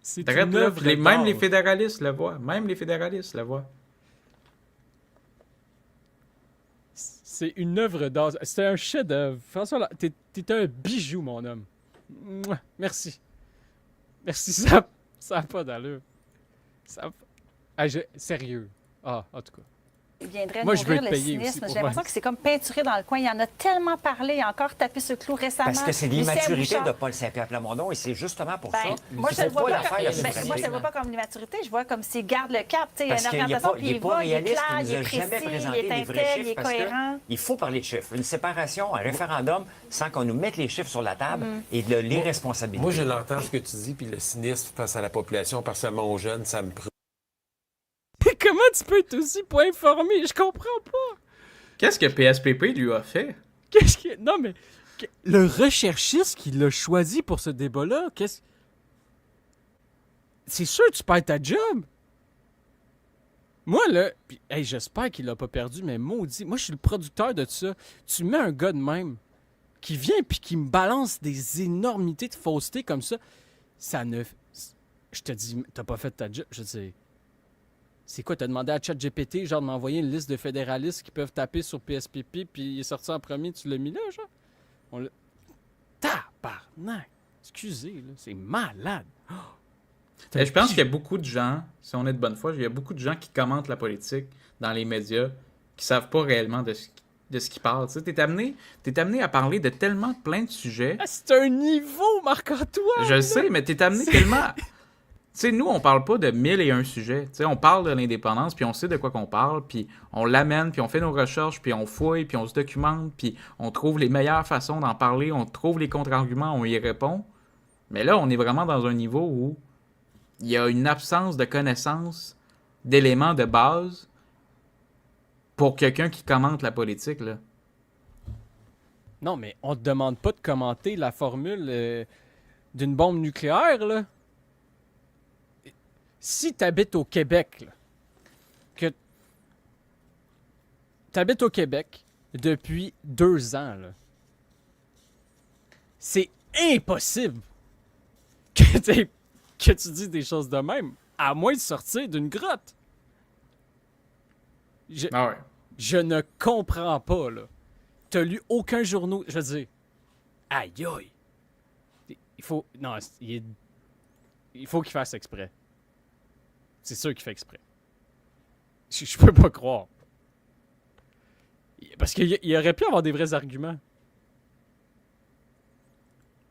C'est drette une là, œuvre même d'art. les fédéralistes le voient. Même les fédéralistes le voient. C'est une œuvre d'art. C'est un chef-d'œuvre. François, t'es un bijou, mon homme. Mouah, merci. Merci, ça a pas d'allure. Sérieux. Ah, en tout cas. Il viendrait Moi, je veux nourrir être le payé aussi cynisme. pour J'ai l'impression que c'est comme peinturé dans le coin. Il y en a tellement parlé, encore tapé ce clou récemment. Parce que c'est Lucien l'immaturité Bouchard. de Paul Saint-Pierre Plamondon et c'est justement pour ça. Moi, qu'il je ne faut vois pas pas la faire, la moi, je souveraineté. le vois pas comme l'immaturité. Je vois comme s'il garde le cap. Il y a Parce une qu'il n'est orientation, pas, puis il est il pas va, il est réaliste, clair, il il nous est a jamais précis, il présenté est les vrais intel, chiffres il est parce cohérent. qu'il faut parler de chiffres. Une séparation, un référendum, sans qu'on nous mette les chiffres sur la table et de l'irresponsabilité. Moi, je l'entends ce que tu dis, puis le cynisme face à la population, particulièrement aux jeunes, ça me préoccupe. Mais comment tu peux être aussi pas informé? Je comprends pas. Qu'est-ce que PSPP lui a fait? Qu'est-ce que... Non, mais... Le recherchiste qui l'a choisi pour ce débat-là, qu'est-ce... C'est sûr que tu perds ta job. Moi, là... Puis, hey, j'espère qu'il l'a pas perdu, mais maudit. Moi, je suis le producteur de ça. Tu mets un gars de même qui vient puis qui me balance des énormités de fausseté comme ça. Ça ne... Je te dis, t'as pas fait ta job. Je sais... C'est quoi, t'as demandé à ChatGPT, genre, de m'envoyer une liste de fédéralistes qui peuvent taper sur PSPP, puis il est sorti en premier, tu l'as mis là, genre? On l'a... Tabarnak! Excusez, là, c'est malade! Je pense qu'il y a beaucoup de gens, si on est de bonne foi, il y a beaucoup de gens qui commentent la politique dans les médias, qui savent pas réellement de ce qu'ils parlent. Tu sais, t'es amené à parler de tellement plein de sujets. Ah, c'est un niveau, Marc-Antoine! Je sais, mais t'es amené tellement... Tu sais, nous, on parle pas de 1001 sujets. Tu sais, on parle de l'indépendance, puis on sait de quoi qu'on parle, puis on l'amène, puis on fait nos recherches, puis on fouille, puis on se documente, puis on trouve les meilleures façons d'en parler, on trouve les contre-arguments, on y répond. Mais là, on est vraiment dans un niveau où il y a une absence de connaissance, d'éléments de base pour quelqu'un qui commente la politique, là. Non, mais on te demande pas de commenter la formule d'une bombe nucléaire, là. Si t'habites au Québec, là, que t'habites au Québec depuis 2 ans, là, c'est impossible que tu dis des choses de même, à moins de sortir d'une grotte. Je ne comprends pas, là. T'as lu aucun journal, je veux dire, aïe aïe. Il faut qu'il fasse exprès. C'est sûr qu'il fait exprès. Je peux pas croire. Parce qu'il aurait pu avoir des vrais arguments.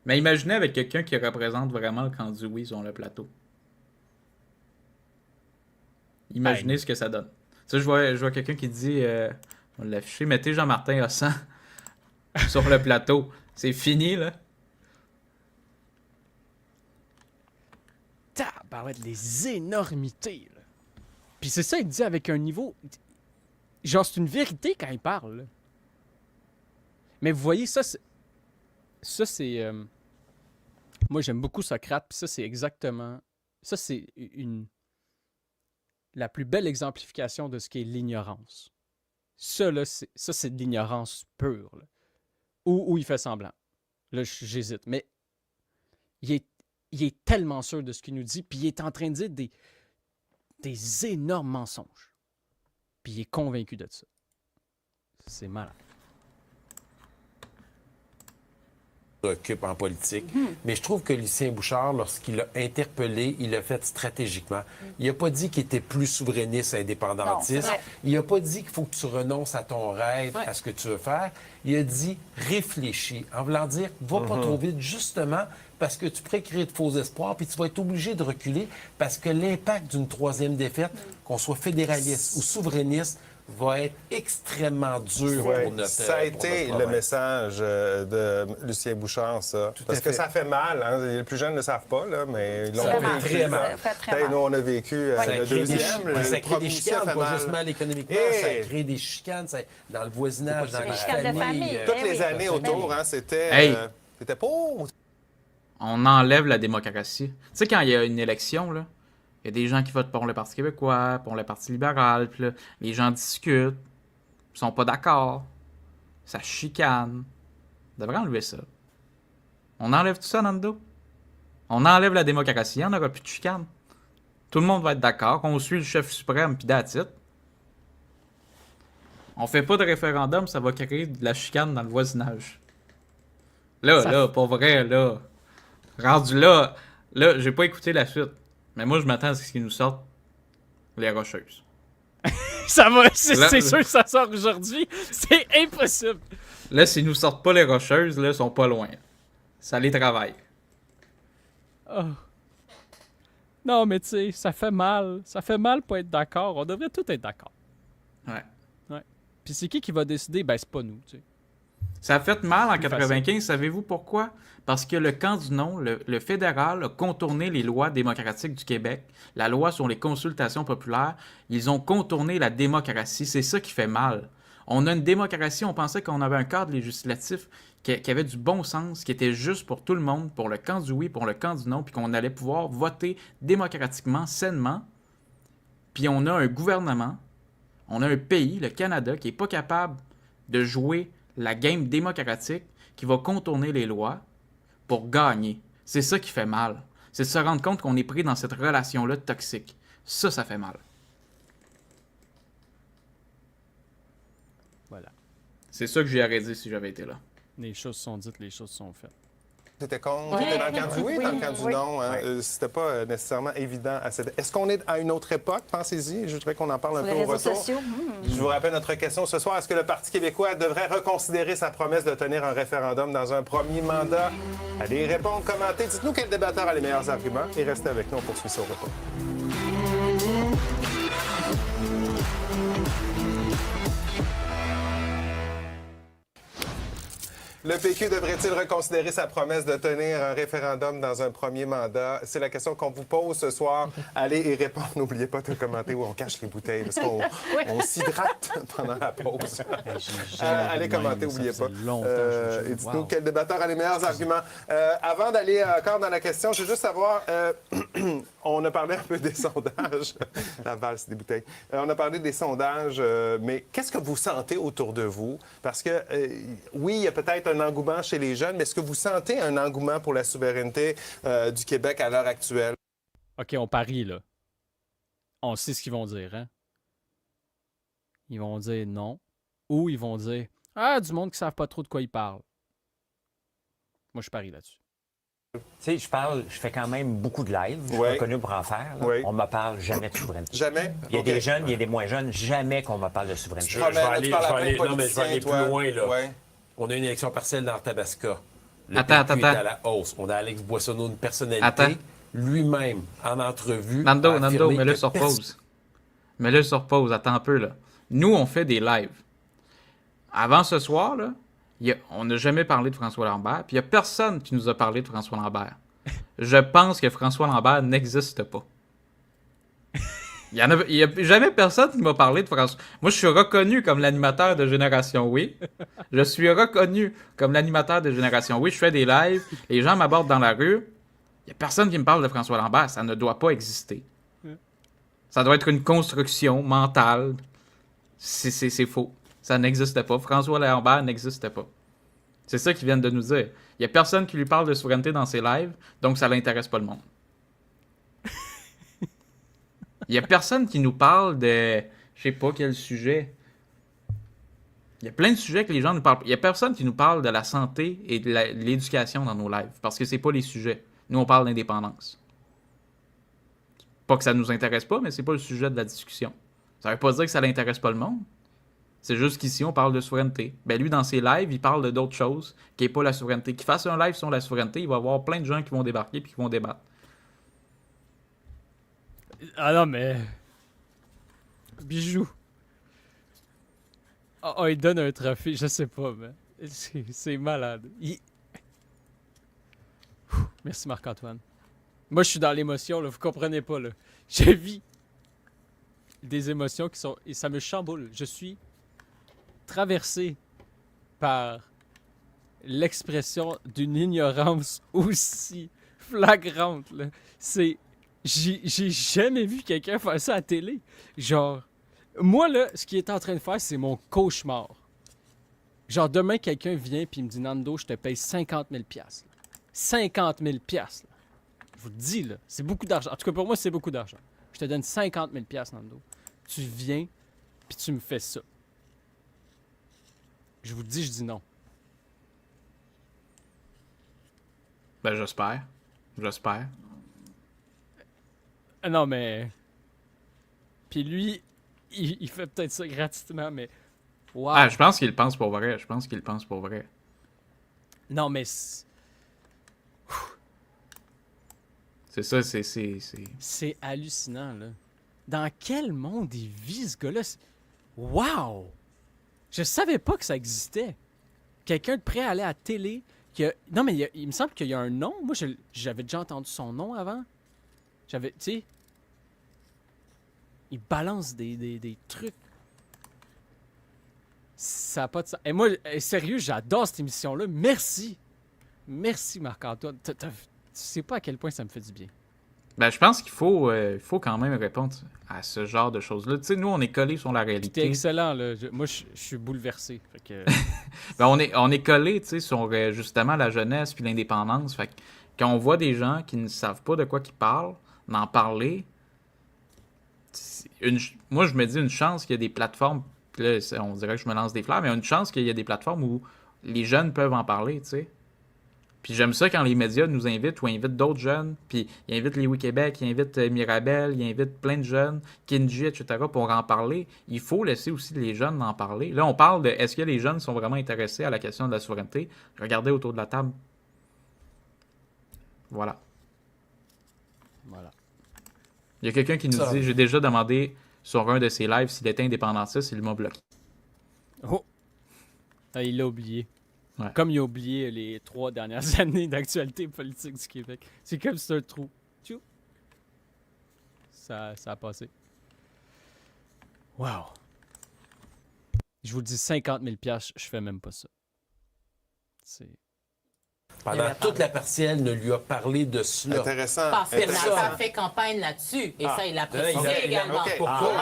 Mais imaginez avec quelqu'un qui représente vraiment le camp du oui sur le plateau. Imaginez ce que ça donne. Tu sais, je vois quelqu'un qui dit, on va l'afficher, mettez Jean-Martin Hossan sur le plateau. C'est fini, là. Tabarouette, les énormités, là. Puis c'est ça, il dit avec un niveau... Genre, c'est une vérité quand il parle, là. Mais vous voyez, ça, c'est... Moi, j'aime beaucoup Socrate, puis ça, c'est exactement... Ça, c'est la plus belle exemplification de ce qu'est l'ignorance. Ça, là, c'est de l'ignorance pure, là. Ou il fait semblant. Là, j'hésite. Mais il est tellement sûr de ce qu'il nous dit, puis il est en train de dire des énormes mensonges. Puis il est convaincu de ça. C'est malade. Occupe en politique. Mais je trouve que Lucien Bouchard, lorsqu'il l'a interpellé, il l'a fait stratégiquement. Il n'a pas dit qu'il était plus souverainiste, indépendantiste. Non, il n'a pas dit qu'il faut que tu renonces à ton rêve, à ce que tu veux faire. Il a dit réfléchis, en voulant dire va pas trop vite, justement parce que tu pourrais créer de faux espoirs, puis tu vas être obligé de reculer parce que l'impact d'une troisième défaite, qu'on soit fédéraliste ou souverainiste, va être extrêmement dur pour notre Ça a été le message de Lucien Bouchard, ça. Parce que ça fait mal. Hein? Les plus jeunes ne le savent pas, là, mais ils l'ont vécu. Très mal. Nous, on a vécu le deuxième. Ça crée des chicanes, pas juste mal économiquement. Hey! Ça crée des chicanes dans le voisinage, dans les chicanes de famille. familles. Toutes les années autour, hein, c'était pauvre. On enlève la démocratie. Tu sais, quand il y a une élection, là, il y a des gens qui votent pour le Parti québécois, pour le Parti libéral, puis là, les gens discutent, ils sont pas d'accord, ça chicane. On devrait enlever ça. On enlève tout ça dans le dos. On enlève la démocratie, il n'y en aura plus de chicane. Tout le monde va être d'accord, on suit le chef suprême, puis that's it. On fait pas de référendum, ça va créer de la chicane dans le voisinage. Là, pour vrai, là. Rendu là, j'ai pas écouté la suite. Mais moi, je m'attends à ce qu'ils nous sortent les Rocheuses. Ça va, c'est sûr que ça sort aujourd'hui. C'est impossible. Là, s'ils nous sortent pas les Rocheuses, là, ils sont pas loin. Ça les travaille. Oh. Non, mais tu sais, ça fait mal. Ça fait mal pas être d'accord. On devrait tous être d'accord. Ouais. Puis c'est qui va décider? Ben, c'est pas nous, tu sais. Ça a fait mal en Plus 95, savez-vous pourquoi? Parce que le camp du non, le fédéral, a contourné les lois démocratiques du Québec, la loi sur les consultations populaires. Ils ont contourné la démocratie. C'est ça qui fait mal. On a une démocratie, on pensait qu'on avait un cadre législatif qui avait du bon sens, qui était juste pour tout le monde, pour le camp du oui, pour le camp du non, puis qu'on allait pouvoir voter démocratiquement, sainement. Puis on a un gouvernement, on a un pays, le Canada, qui n'est pas capable de jouer la game démocratique, qui va contourner les lois pour gagner. C'est ça qui fait mal. C'est de se rendre compte qu'on est pris dans cette relation-là toxique. Ça fait mal. Voilà. C'est ça que j'ai arrêté si j'avais été là. Les choses sont dites, les choses sont faites. C'était contre. T'étais dans le camp du oui, dans le camp du non. Hein? C'était pas nécessairement évident à cette... Est-ce qu'on est à une autre époque? Pensez-y. Je voudrais qu'on en parle un peu au retour. Je vous rappelle notre question ce soir. Est-ce que le Parti québécois devrait reconsidérer sa promesse de tenir un référendum dans un premier mandat? Allez y répondre, commentez. Dites-nous quel débatteur a les meilleurs arguments et restez avec nous. On poursuit ça au retour. Le PQ devrait-il reconsidérer sa promesse de tenir un référendum dans un premier mandat? C'est la question qu'on vous pose ce soir. Allez y répondre. N'oubliez pas de commenter où on cache les bouteilles parce qu'on on s'hydrate pendant la pause. Allez commenter, n'oubliez pas. Et dites-nous quel débatteur a les meilleurs arguments. Avant d'aller encore dans la question, je veux juste savoir... on a parlé un peu des sondages. La valse des bouteilles. On a parlé des sondages, mais qu'est-ce que vous sentez autour de vous? Parce que, oui, il y a peut-être un engouement chez les jeunes, mais est-ce que vous sentez un engouement pour la souveraineté du Québec à l'heure actuelle? OK, on parie, là. On sait ce qu'ils vont dire, hein? Ils vont dire non. Ou ils vont dire « Ah, du monde qui ne savent pas trop de quoi ils parlent. » Moi, je parie là-dessus. Tu sais, je fais quand même beaucoup de live, je suis reconnu pour en faire. On ne me parle jamais de souveraineté. Jamais? Il y a des jeunes, il y a des moins jeunes, jamais qu'on me parle de souveraineté. Je vais aller plus loin, là. On a une élection partielle dans le Tabasca. Le PQ est à la hausse. On a Alex Boissonneau, une personnalité, lui-même, en entrevue. Nando, mets-le sur pause. Mets-le sur pause, attends un peu, là. Nous, on fait des lives. Avant ce soir, là, on n'a jamais parlé de François Lambert, puis il n'y a personne qui nous a parlé de François Lambert. Je pense que François Lambert n'existe pas. Il n'y a jamais personne qui m'a parlé de François. Moi, je suis reconnu comme l'animateur de Génération Oui. Je suis reconnu comme l'animateur de Génération Oui. Je fais des lives, les gens m'abordent dans la rue. Il n'y a personne qui me parle de François Lambert. Ça ne doit pas exister. Ça doit être une construction mentale. C'est faux. Ça n'existe pas. François Lambert n'existe pas. C'est ça qu'ils viennent de nous dire. Il n'y a personne qui lui parle de souveraineté dans ses lives, donc ça l'intéresse pas le monde. Il n'y a personne qui nous parle de... Je sais pas quel sujet. Il y a plein de sujets que les gens nous parlent. Il n'y a personne qui nous parle de la santé et de l'éducation dans nos lives, parce que c'est pas les sujets. Nous, on parle d'indépendance. Pas que ça nous intéresse pas, mais c'est pas le sujet de la discussion. Ça veut pas dire que ça l'intéresse pas le monde. C'est juste qu'ici, on parle de souveraineté. Ben lui, dans ses lives, il parle d'autres choses qui n'est pas la souveraineté. Qu'il fasse un live sur la souveraineté, il va y avoir plein de gens qui vont débarquer et qui vont débattre. Ah non, mais... Bijou. Oh, il donne un trophée, je sais pas, mais... C'est malade. Merci Marc-Antoine. Moi, je suis dans l'émotion, là, vous comprenez pas, là. Je vis des émotions qui sont... Et ça me chamboule. Je suis traversé par l'expression d'une ignorance aussi flagrante, là. C'est... J'ai jamais vu quelqu'un faire ça à la télé. Genre, moi, là, ce qu'il est en train de faire, c'est mon cauchemar. Genre, demain, quelqu'un vient et me dit « Nando, je te paye 50 000 $. 50 000 $. Là. Je vous le dis, là, c'est beaucoup d'argent. En tout cas, pour moi, c'est beaucoup d'argent. Je te donne 50 000 $, Nando. Tu viens, puis tu me fais ça. Je vous le dis, je dis non. Ben, j'espère. J'espère. Non, mais... Puis lui, il fait peut-être ça gratuitement, mais... Wow. Ah, je pense qu'il le pense pour vrai. Je pense qu'il le pense pour vrai. Non, mais... C'est ça, c'est... C'est hallucinant, là. Dans quel monde il vit, ce gars-là? Wow! Je savais pas que ça existait. Quelqu'un de prêt à aller à la télé... Non, mais il me semble qu'il y a un nom. Moi, j'avais déjà entendu son nom avant. Tu sais... Il balance des trucs. Ça n'a pas de sens. Et moi, sérieux, j'adore cette émission-là. Merci. Merci, Marc-Antoine. Tu sais pas à quel point ça me fait du bien. Ben, je pense qu'il faut quand même répondre à ce genre de choses-là. Tu sais, nous, on est collés sur la réalité. T'es excellent, là. Moi, je suis bouleversé. Fait que... ben, on est collés, tu sais, sur justement la jeunesse puis l'indépendance. Fait que quand on voit des gens qui ne savent pas de quoi ils parlent, d'en parler... Moi, je me dis une chance qu'il y a des plateformes, là, on dirait que je me lance des fleurs, mais une chance qu'il y a des plateformes où les jeunes peuvent en parler, tu sais. Puis j'aime ça quand les médias nous invitent ou invitent d'autres jeunes, puis ils invitent les Oui-Québec, ils invitent Mirabel, ils invitent plein de jeunes, Kinji, etc., pour en parler. Il faut laisser aussi les jeunes en parler. Là, on parle de est-ce que les jeunes sont vraiment intéressés à la question de la souveraineté? Regardez autour de la table. Voilà. Voilà. Il y a quelqu'un qui nous dit, j'ai déjà demandé sur un de ses lives s'il était indépendantiste, il m'a bloqué. Oh! Ah, il l'a oublié. Ouais. Comme il a oublié les 3 dernières années d'actualité politique du Québec. C'est comme si c'est un trou. Tchou! Ça a passé. Wow! Je vous dis 50 000 $, je fais même pas ça. C'est... Pendant toute la partielle, ne lui a parlé de cela. Intéressant. Parce que n'a pas fait campagne là-dessus. Et ça, il l'a précisé également. Pourquoi?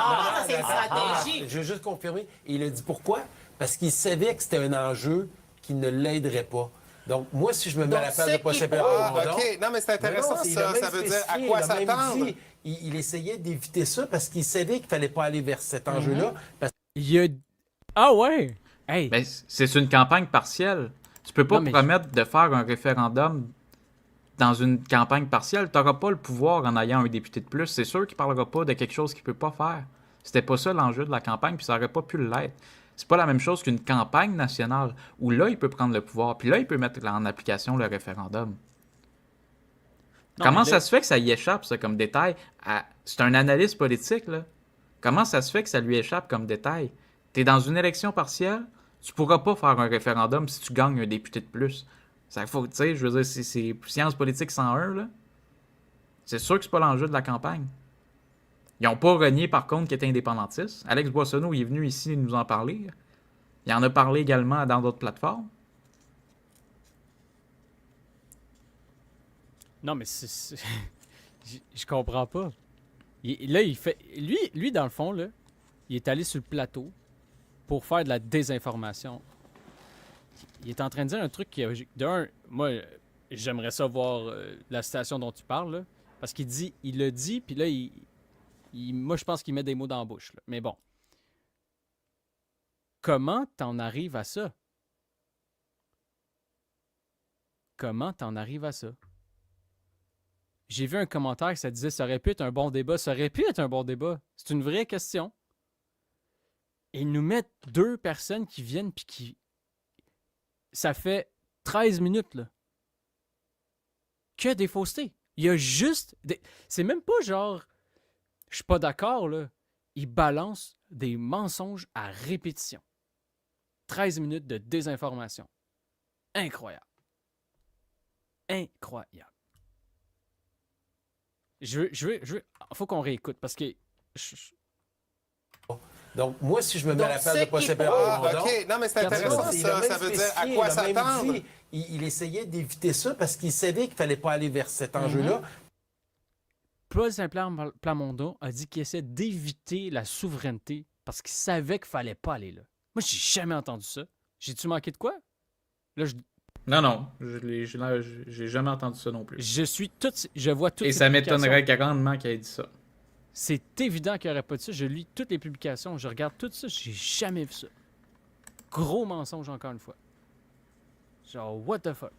C'est une stratégie. Je veux juste confirmer. Il a dit pourquoi? Parce qu'il savait que c'était un enjeu qui ne l'aiderait pas. Donc, moi, si je me mets à la place de Paul Saint-Pierre... OK. Non, mais c'est intéressant, ça. Ça veut dire à quoi s'attendre. Il essayait d'éviter ça parce qu'il savait qu'il ne fallait pas aller vers cet enjeu-là. Il a... Ah ouais? Hey. Ben, c'est une campagne partielle. Tu peux pas promettre de faire un référendum dans une campagne partielle. Tu n'auras pas le pouvoir en ayant un député de plus. C'est sûr qu'il ne parlera pas de quelque chose qu'il ne peut pas faire. C'était pas ça l'enjeu de la campagne, puis ça n'aurait pas pu l'être. C'est pas la même chose qu'une campagne nationale où là, il peut prendre le pouvoir, puis là, il peut mettre en application le référendum. Non, Comment mais ça se fait que ça y échappe, ça, comme détail? C'est un analyste politique, là. Comment ça se fait que ça lui échappe comme détail? T'es dans une élection partielle, tu pourras pas faire un référendum si tu gagnes un député de plus. Ça faut, tu sais, je veux dire, c'est science politique 101, là. C'est sûr que c'est pas l'enjeu de la campagne. Ils n'ont pas renié, par contre, qu'ils étaient indépendantistes. Alex Boissonneau, il est venu ici nous en parler. Il en a parlé également dans d'autres plateformes. Non, mais je comprends pas. Là, il fait. Lui, dans le fond, là, il est allé sur le plateau pour faire de la désinformation. Il est en train de dire un truc qui. D'un, moi, j'aimerais ça voir la citation dont tu parles, là, parce il le dit, puis là, moi, je pense qu'il met des mots dans la bouche. Là. Mais bon. Comment t'en arrives à ça? Comment t'en arrives à ça? J'ai vu un commentaire qui ça disait ça aurait pu être un bon débat. Ça aurait pu être un bon débat. C'est une vraie question. Et ils nous mettent deux personnes qui viennent puis qui. Ça fait 13 minutes, là. Que des faussetés. Il y a juste. C'est même pas genre. Je suis pas d'accord, là. Ils balancent des mensonges à répétition. 13 minutes de désinformation. Incroyable. Incroyable. Faut qu'on réécoute parce que. Donc, moi, si je me mets à la place de Paul Saint-Pierre, OK. Non, mais c'est intéressant, ça. Ça veut dire à quoi s'attendre. Il essayait d'éviter ça parce qu'il savait qu'il ne fallait pas aller vers cet enjeu-là. Paul Saint-Pierre Plamondon a dit qu'il essaie d'éviter la souveraineté parce qu'il savait qu'il fallait pas aller là. Moi, j'ai jamais entendu ça. J'ai-tu manqué de quoi? Là, Non, j'ai jamais entendu ça non plus. Je vois toutes Et ces ça publications. m'étonnerait grandement qu'il ait dit ça. C'est évident qu'il n'y aurait pas de ça. Je lis toutes les publications, je regarde tout ça, j'ai jamais vu ça. Gros mensonge encore une fois. Genre, what the fuck?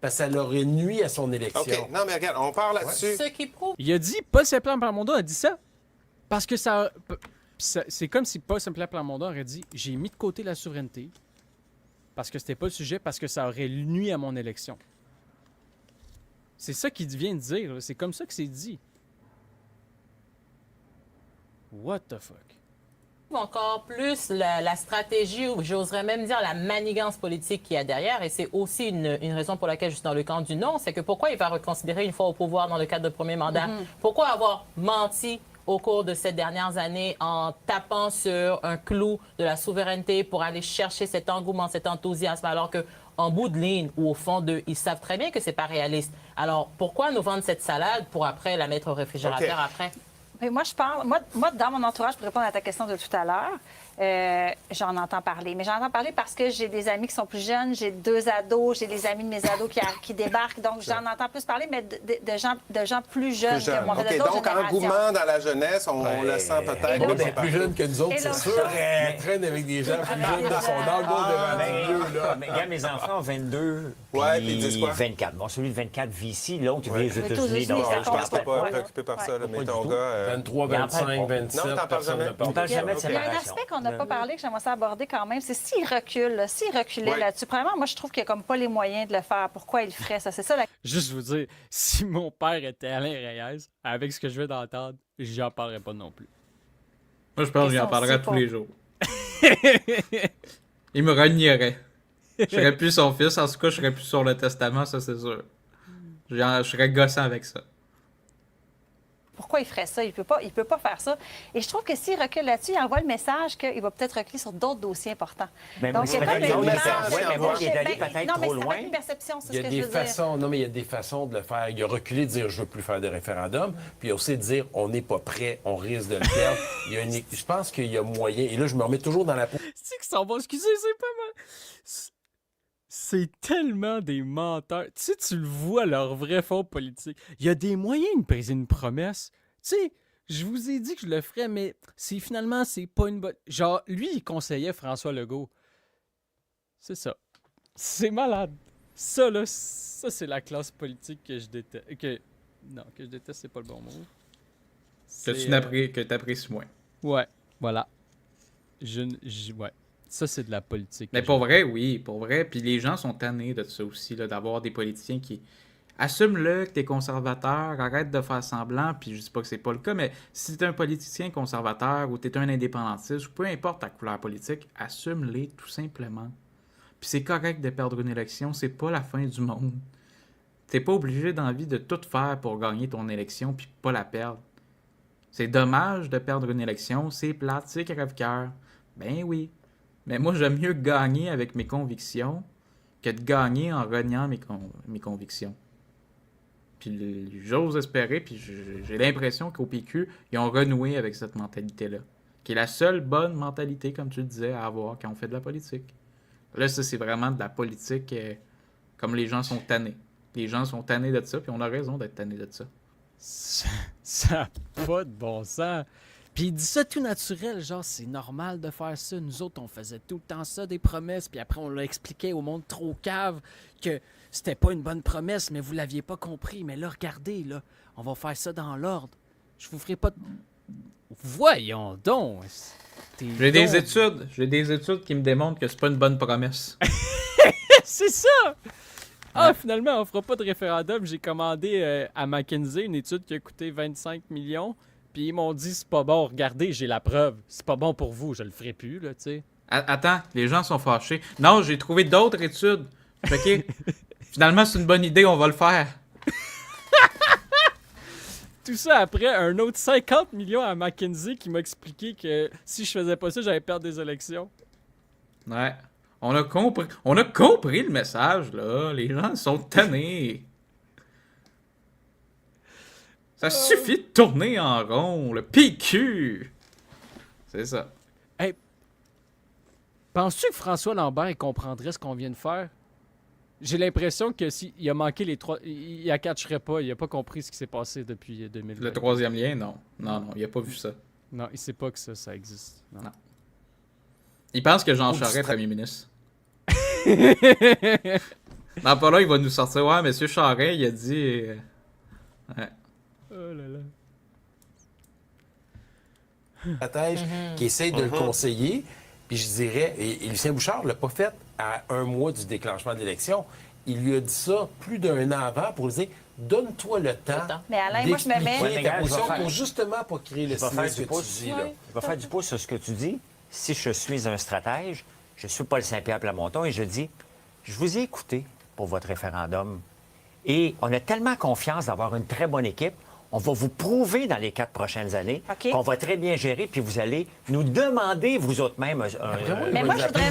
Parce que ça l'aurait nuit à son élection. OK. Non, mais regarde, on part là-dessus. Ce qui prouve. Il a dit, Paul Saint-Pierre Plamondon a dit ça. Parce que ça. C'est comme si Paul Saint-Pierre Plamondon aurait dit, j'ai mis de côté la souveraineté. Parce que c'était pas le sujet, parce que ça aurait nuit à mon élection. C'est ça qu'il vient de dire. C'est comme ça que c'est dit. What the fuck? Encore plus la stratégie, ou j'oserais même dire la manigance politique qu'il y a derrière, et c'est aussi une raison pour laquelle je suis dans le camp du non, c'est que pourquoi il va reconsidérer une fois au pouvoir dans le cadre de premier mandat? Pourquoi avoir menti au cours de ces dernières années en tapant sur un clou de la souveraineté pour aller chercher cet engouement, cet enthousiasme, alors que en bout de ligne ou au fond d'eux, ils savent très bien que c'est pas réaliste. Alors pourquoi nous vendre cette salade pour après la mettre au réfrigérateur après? Mais moi, je parle. Moi, dans mon entourage, pour répondre à ta question de tout à l'heure, j'en entends parler. Mais j'en entends parler parce que j'ai des amis qui sont plus jeunes, j'ai 2 ados, j'ai des amis de mes ados qui débarquent. Donc, j'en entends plus parler, mais de gens plus jeunes que moi. OK, donc engouement dans la jeunesse, on le sent peut-être. On est plus jeunes que nous autres, c'est sûr. On traîne avec des gens plus jeunes de son âge. Mais regarde, mes enfants ont 22 Ouais, puis puis ils disent quoi? 24. Bon, celui de 24 vit ici, l'autre, il vit aux aux États-Unis. États-Unis, Donc, ça Je pense que t'es pas préoccupé par ça, là, mais ton gars... 23, Il en 25, parle pas. 27, Non, t'en parles personne jamais. ne parle On parle jamais de Il y a un séparation. aspect qu'on n'a pas parlé, que j'aimerais ça aborder quand même, c'est s'il recule, s'il reculait là-dessus. Premièrement, moi, je trouve qu'il n'y a comme pas les moyens de le faire. Pourquoi il le ferait, ça? C'est ça la Juste vous dire, si mon père était Alain Reyes, avec ce que je viens d'entendre, j'en parlerais pas non plus. Moi, je pense que j'en parlerais c'est tous pas- les jours. Il me renierait. Je serais plus son fils, en tout cas, je serais plus sur le testament, ça c'est sûr. Je serais gossant avec ça. Pourquoi il ferait ça? Il peut pas faire ça. Et je trouve que s'il recule là-dessus, il envoie le message qu'il va peut-être reculer sur d'autres dossiers importants. Mais Donc, c'est il y a peut-être comme qu'il une est image. allé- mais moi, il est allé Ben, peut-être non, mais trop c'est loin. une perception, c'est Il y ce a que je des veux dire. façons, non, mais il y a des façons de le faire. Il y a reculé de dire je veux plus faire de référendum, puis il y a aussi de dire on n'est pas prêt, on risque de le perdre. Je pense qu'il y a moyen, et là je me remets toujours dans la peau. C'est qu'ils s'en vont, excusez, c'est pas mal. C'est tellement des menteurs. Tu sais, tu le vois, leur vrai fond politique. Il y a des moyens de briser une promesse. Tu sais, je vous ai dit que je le ferais, mais finalement, c'est pas une bonne... Genre, lui, il conseillait François Legault. C'est ça. C'est malade. Ça, là, ça, c'est la classe politique que je déteste. Non, que je déteste, c'est pas le bon mot. Que tu n'apprécies moins. Ouais, voilà. Ouais. Ça, c'est de la politique. Mais pour vrai, oui, pour vrai. Puis les gens sont tannés de ça aussi, là, d'avoir des politiciens qui... Assume-le que t'es conservateur, arrête de faire semblant, puis je dis pas que c'est pas le cas, mais si t'es un politicien conservateur ou t'es un indépendantiste, ou peu importe ta couleur politique, assume-les tout simplement. Puis c'est correct de perdre une élection, c'est pas la fin du monde. T'es pas obligé dans la vie de tout faire pour gagner ton élection puis pas la perdre. C'est dommage de perdre une élection, c'est plate, c'est crève-cœur. Ben oui. Mais moi, j'aime mieux gagner avec mes convictions que de gagner en reniant mes convictions. Puis j'ose espérer, puis j'ai l'impression qu'au PQ, ils ont renoué avec cette mentalité-là, qui est la seule bonne mentalité, comme tu le disais, à avoir quand on fait de la politique. Là, ça, c'est vraiment de la politique comme les gens sont tannés. Les gens sont tannés de ça, puis on a raison d'être tannés de ça. Ça n'a pas de bon sens. Puis il dit ça tout naturel, genre c'est normal de faire ça. Nous autres, on faisait tout le temps ça, des promesses, puis après on l'a expliqué au monde trop cave que c'était pas une bonne promesse, mais vous l'aviez pas compris. Mais là, regardez, là, on va faire ça dans l'ordre. Je vous ferai pas de... Voyons donc! J'ai des études qui me démontrent que c'est pas une bonne promesse. C'est ça! Ah, finalement, on fera pas de référendum. J'ai commandé à McKinsey une étude qui a coûté 25 millions. Puis ils m'ont dit, c'est pas bon, regardez, j'ai la preuve. C'est pas bon pour vous, je le ferai plus, là, tu sais. Attends, les gens sont fâchés. Non, j'ai trouvé d'autres études. OK. Finalement, c'est une bonne idée, on va le faire. Tout ça après un autre 50 millions à McKinsey qui m'a expliqué que si je faisais pas ça, j'allais perdre des élections. Ouais. On a compris le message, là. Les gens sont tannés. Ça suffit de tourner en rond, le PQ. C'est ça. Hey, penses-tu que François Lambert il comprendrait ce qu'on vient de faire? J'ai l'impression que s'il a manqué les trois... Il ne catcherait pas. Il n'a pas compris ce qui s'est passé depuis 2020. Le troisième lien, non. Non, il n'a pas vu ça. Non, il sait pas que ça existe. Non. Il pense que Jean Charest est premier ministre. Non, pas là, il va nous sortir. Ouais, monsieur Charest, il a dit... Ouais. Oh là là. Qui essaye de le conseiller. Puis je dirais, et Lucien Bouchard ne l'a pas fait à un mois du déclenchement de l'élection. Il lui a dit ça plus d'un an avant pour lui dire donne-toi le temps. Mais Alain, moi, je me mets. Ta position pour justement pas créer le silence que tu dis. Là. Je vais faire du pouce sur ce que tu dis. Si je suis un stratège, je suis Paul Saint-Pierre Plamondon et je dis je vous ai écouté pour votre référendum. Et on a tellement confiance d'avoir une très bonne équipe. On va vous prouver dans les 4 prochaines années qu'on va très bien gérer, puis vous allez nous demander, vous autres même, mais moi, je voudrais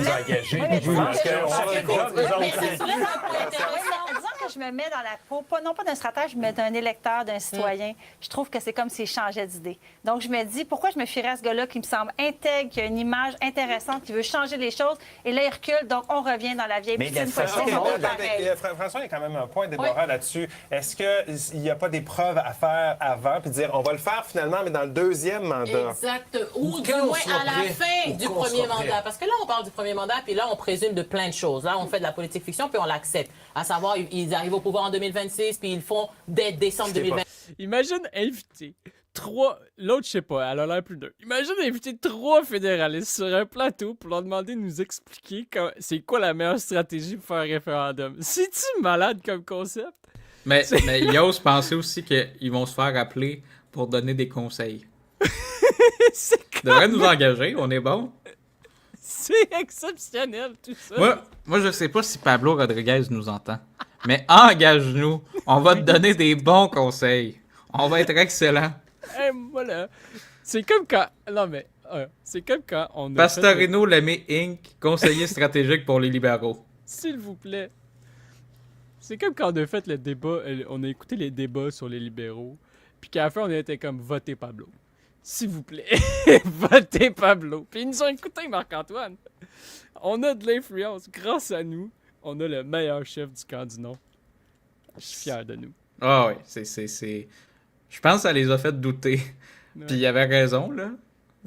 je me mets dans la peau, non pas d'un stratège, mais d'un électeur, d'un citoyen. Je trouve que c'est comme s'il changeait d'idée. Donc, je me dis, pourquoi je me fierais à ce gars-là qui me semble intègre, qui a une image intéressante, qui veut changer les choses, et là, il recule, donc on revient dans la vieille poutine. François, il y a quand même un point déborrant là-dessus. Est-ce qu'il n'y a pas des preuves à faire avant, puis dire, on va le faire finalement, mais dans le deuxième mandat? Exact. Ou du moins à la fin du premier mandat. Parce que là, on parle du premier mandat, puis là, on présume de plein de choses. Là, on fait de la politique fiction, puis on l'accepte. À savoir, ils arrivent au pouvoir en 2026, puis ils le font dès décembre 2020. Imagine inviter 3... L'autre, je sais pas, elle a l'air plus d'eux. Imagine inviter 3 fédéralistes sur un plateau pour leur demander de nous expliquer c'est quoi la meilleure stratégie pour faire un référendum. C'est-tu malade comme concept? Mais il ose penser aussi qu'ils vont se faire appeler pour donner des conseils. Ils devraient nous engager, on est bon. C'est exceptionnel, tout ça. Moi, je sais pas si Pablo Rodriguez nous entend. Mais engage-nous. On va te donner des bons conseils. On va être excellents. Voilà. C'est comme quand... Non, mais... c'est comme quand on a Pastorino Lemay Inc., conseiller stratégique pour les libéraux. S'il vous plaît. C'est comme quand on a fait le débat... On a écouté les débats sur les libéraux. Puis qu'à la fin, on était comme « Votez Pablo ». S'il vous plaît, votez Pablo. Puis ils nous ont écoutés, Marc-Antoine. On a de l'influence. Grâce à nous, on a le meilleur chef du camp du non. Je suis fier de nous. Ah oui, c'est... Je pense que ça les a fait douter. Ouais. Puis il avait raison, là.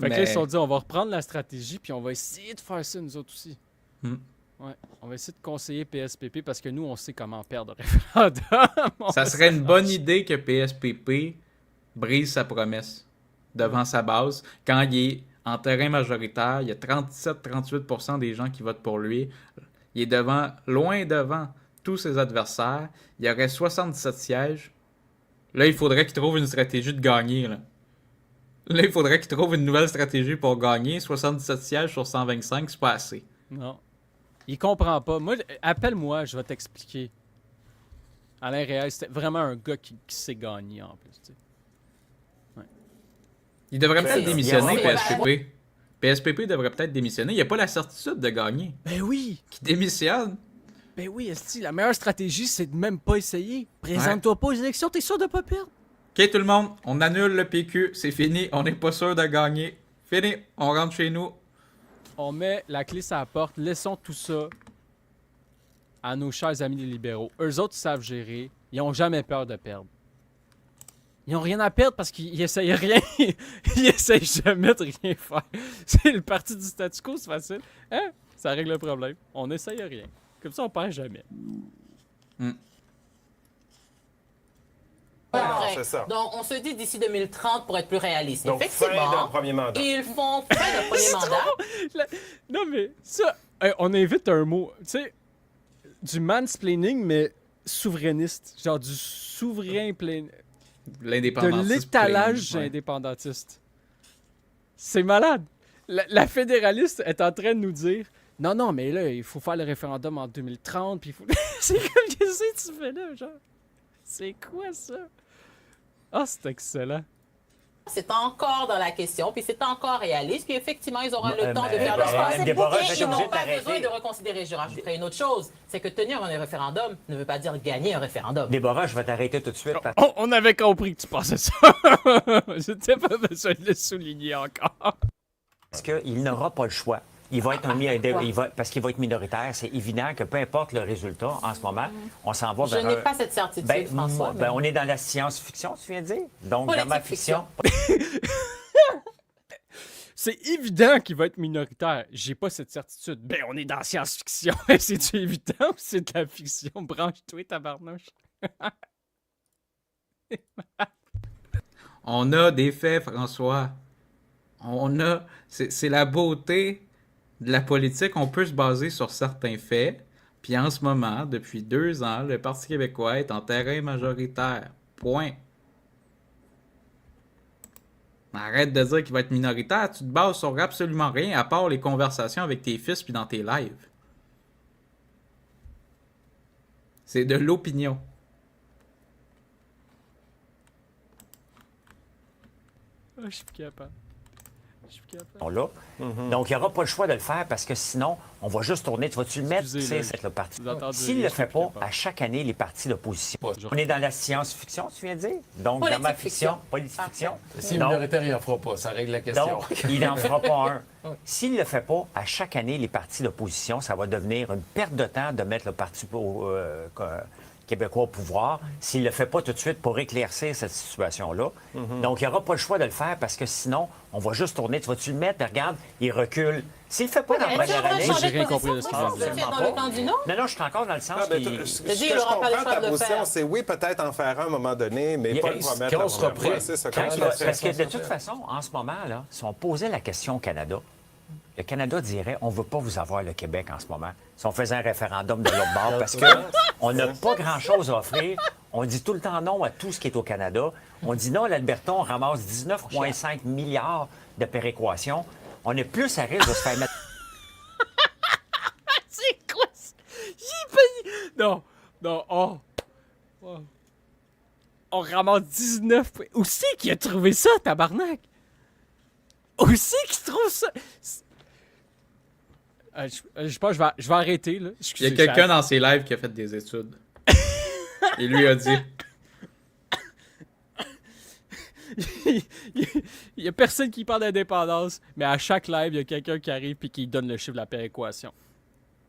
Fait que là, ils se sont dit, on va reprendre la stratégie, puis on va essayer de faire ça, nous autres aussi. Ouais, on va essayer de conseiller PSPP, parce que nous, on sait comment perdre le référendum. Ça serait une bonne idée que PSPP brise sa promesse devant sa base quand il est en terrain majoritaire. Il y a 37-38% des gens qui votent pour lui. Il est devant, loin devant tous ses adversaires. Il y aurait 77 sièges. Là, il faudrait qu'il trouve une stratégie de gagner. Là, il faudrait qu'il trouve une nouvelle stratégie pour gagner. 77 sièges sur 125, c'est pas assez. Non. Il comprend pas. Moi, appelle-moi, je vais t'expliquer. Alain Réal, c'était vraiment un gars qui sait gagner en plus. Tu sais. Ouais. Il devrait peut-être démissionner, Ouais. PSPP. PSPP devrait peut-être démissionner. Il n'y a pas la certitude de gagner. Ben oui! Qui démissionne. Ben oui, esti, la meilleure stratégie, c'est de même pas essayer. Présente-toi pas aux élections, t'es sûr de pas perdre. Ok, tout le monde, on annule le PQ. C'est fini. On n'est pas sûr de gagner. Fini. On rentre chez nous. On met la clé sur la porte, laissons tout ça à nos chers amis les libéraux. Eux autres, ils savent gérer. Ils ont jamais peur de perdre. Ils ont rien à perdre parce qu'ils essayent rien. Ils essayent jamais de rien faire. C'est le parti du statu quo, c'est facile. Hein? Ça règle le problème. On essaye rien. Comme ça, on perd jamais. Non, c'est ça. Donc, on se dit d'ici 2030 pour être plus réaliste. Donc, Effectivement, fin d'un premier mandat. ils font fin d'un premier mandat. Non, mais ça, on invite un mot. Tu sais, du mansplaining, mais souverainiste. Genre du souverain plein. De L'indépendantiste. l'étalage plein, ouais. indépendantiste. C'est malade. La fédéraliste est en train de nous dire non, non, mais là, il faut faire le référendum en 2030. Puis il faut. C'est comme, qu'est-ce que tu fais là, genre? C'est quoi ça? Ah, c'est excellent. C'est encore dans la question, puis c'est encore réaliste, puis effectivement, ils auront le temps de faire leur choix. Déborah, Et je vais ils être obligé n'ont de pas t'arrêter. besoin de reconsidérer. Je rajouterai une autre chose, c'est que tenir un référendum ne veut pas dire gagner un référendum. Déborah, je vais t'arrêter tout de suite. On avait compris que tu pensais ça. J'étais pas besoin de le souligner encore. Parce qu'il n'aura pas le choix. Il va être parce qu'il va être minoritaire. C'est évident que peu importe le résultat, en ce moment, on s'en va Je vers n'ai pas cette certitude, François. ben, on est dans la science-fiction, tu viens de dire. Donc, dans ma fiction. C'est évident qu'il va être minoritaire. J'ai pas cette certitude. Ben, on est dans la science-fiction. C'est-tu évident ou c'est de la fiction? Branche-toi, tabarnouche. On a des faits, François. On a. C'est la beauté de la politique. On peut se baser sur certains faits. Puis en ce moment, depuis 2 ans, le Parti québécois est en terrain majoritaire. Point. Arrête de dire qu'il va être minoritaire. Tu te bases sur absolument rien à part les conversations avec tes fils puis dans tes lives. C'est de l'opinion. Oh, je suis plus capable. Là. Donc, il n'y aura pas le choix de le faire parce que sinon, on va juste tourner. Tu vas-tu le mettre, tu sais, c'est le parti. S'il ne le fait pas, à chaque année, les partis d'opposition. On est dans la science-fiction, tu viens de dire? Donc, dans ma fiction, politique-fiction. Si minoritaire, il n'en fera pas. Ça règle la question. Donc, il n'en fera pas un. S'il ne le fait pas, à chaque année, les partis d'opposition, ça va devenir une perte de temps de mettre le Parti québécois au pouvoir s'il ne le fait pas tout de suite pour éclaircir cette situation-là. Donc, il n'y aura pas le choix de le faire parce que sinon, on va juste tourner. Tu vas-tu le mettre? Regarde, il recule. S'il ne le fait pas dans la première année... J'ai rien compris de ce qu'il Vous êtes dans le camp du non? Non, je suis encore dans le sens Ce que je comprends ta position, c'est oui, peut-être en faire un à un moment donné, mais pas le promettre. Quand on sera prêt. Parce que de toute façon, en ce moment, là, si on posait la question au Canada, le Canada dirait on ne veut pas vous avoir le Québec en ce moment. Si on faisait un référendum de l'autre bord, parce qu'on n'a pas grand-chose à offrir. On dit tout le temps non à tout ce qui est au Canada. On dit non à l'Alberta, on ramasse 19,5 milliards de péréquation. On est plus à risque de se faire mettre... C'est quoi ça? Non, oh. On ramasse 19... Où c'est qu'il a trouvé ça, tabarnak? Où c'est qu'il trouve ça? Je pense que je vais arrêter, là. Il y a quelqu'un dans ses lives qui a fait des études. Il lui a dit. Il y a personne qui parle d'indépendance, mais à chaque live, il y a quelqu'un qui arrive et qui donne le chiffre de la péréquation.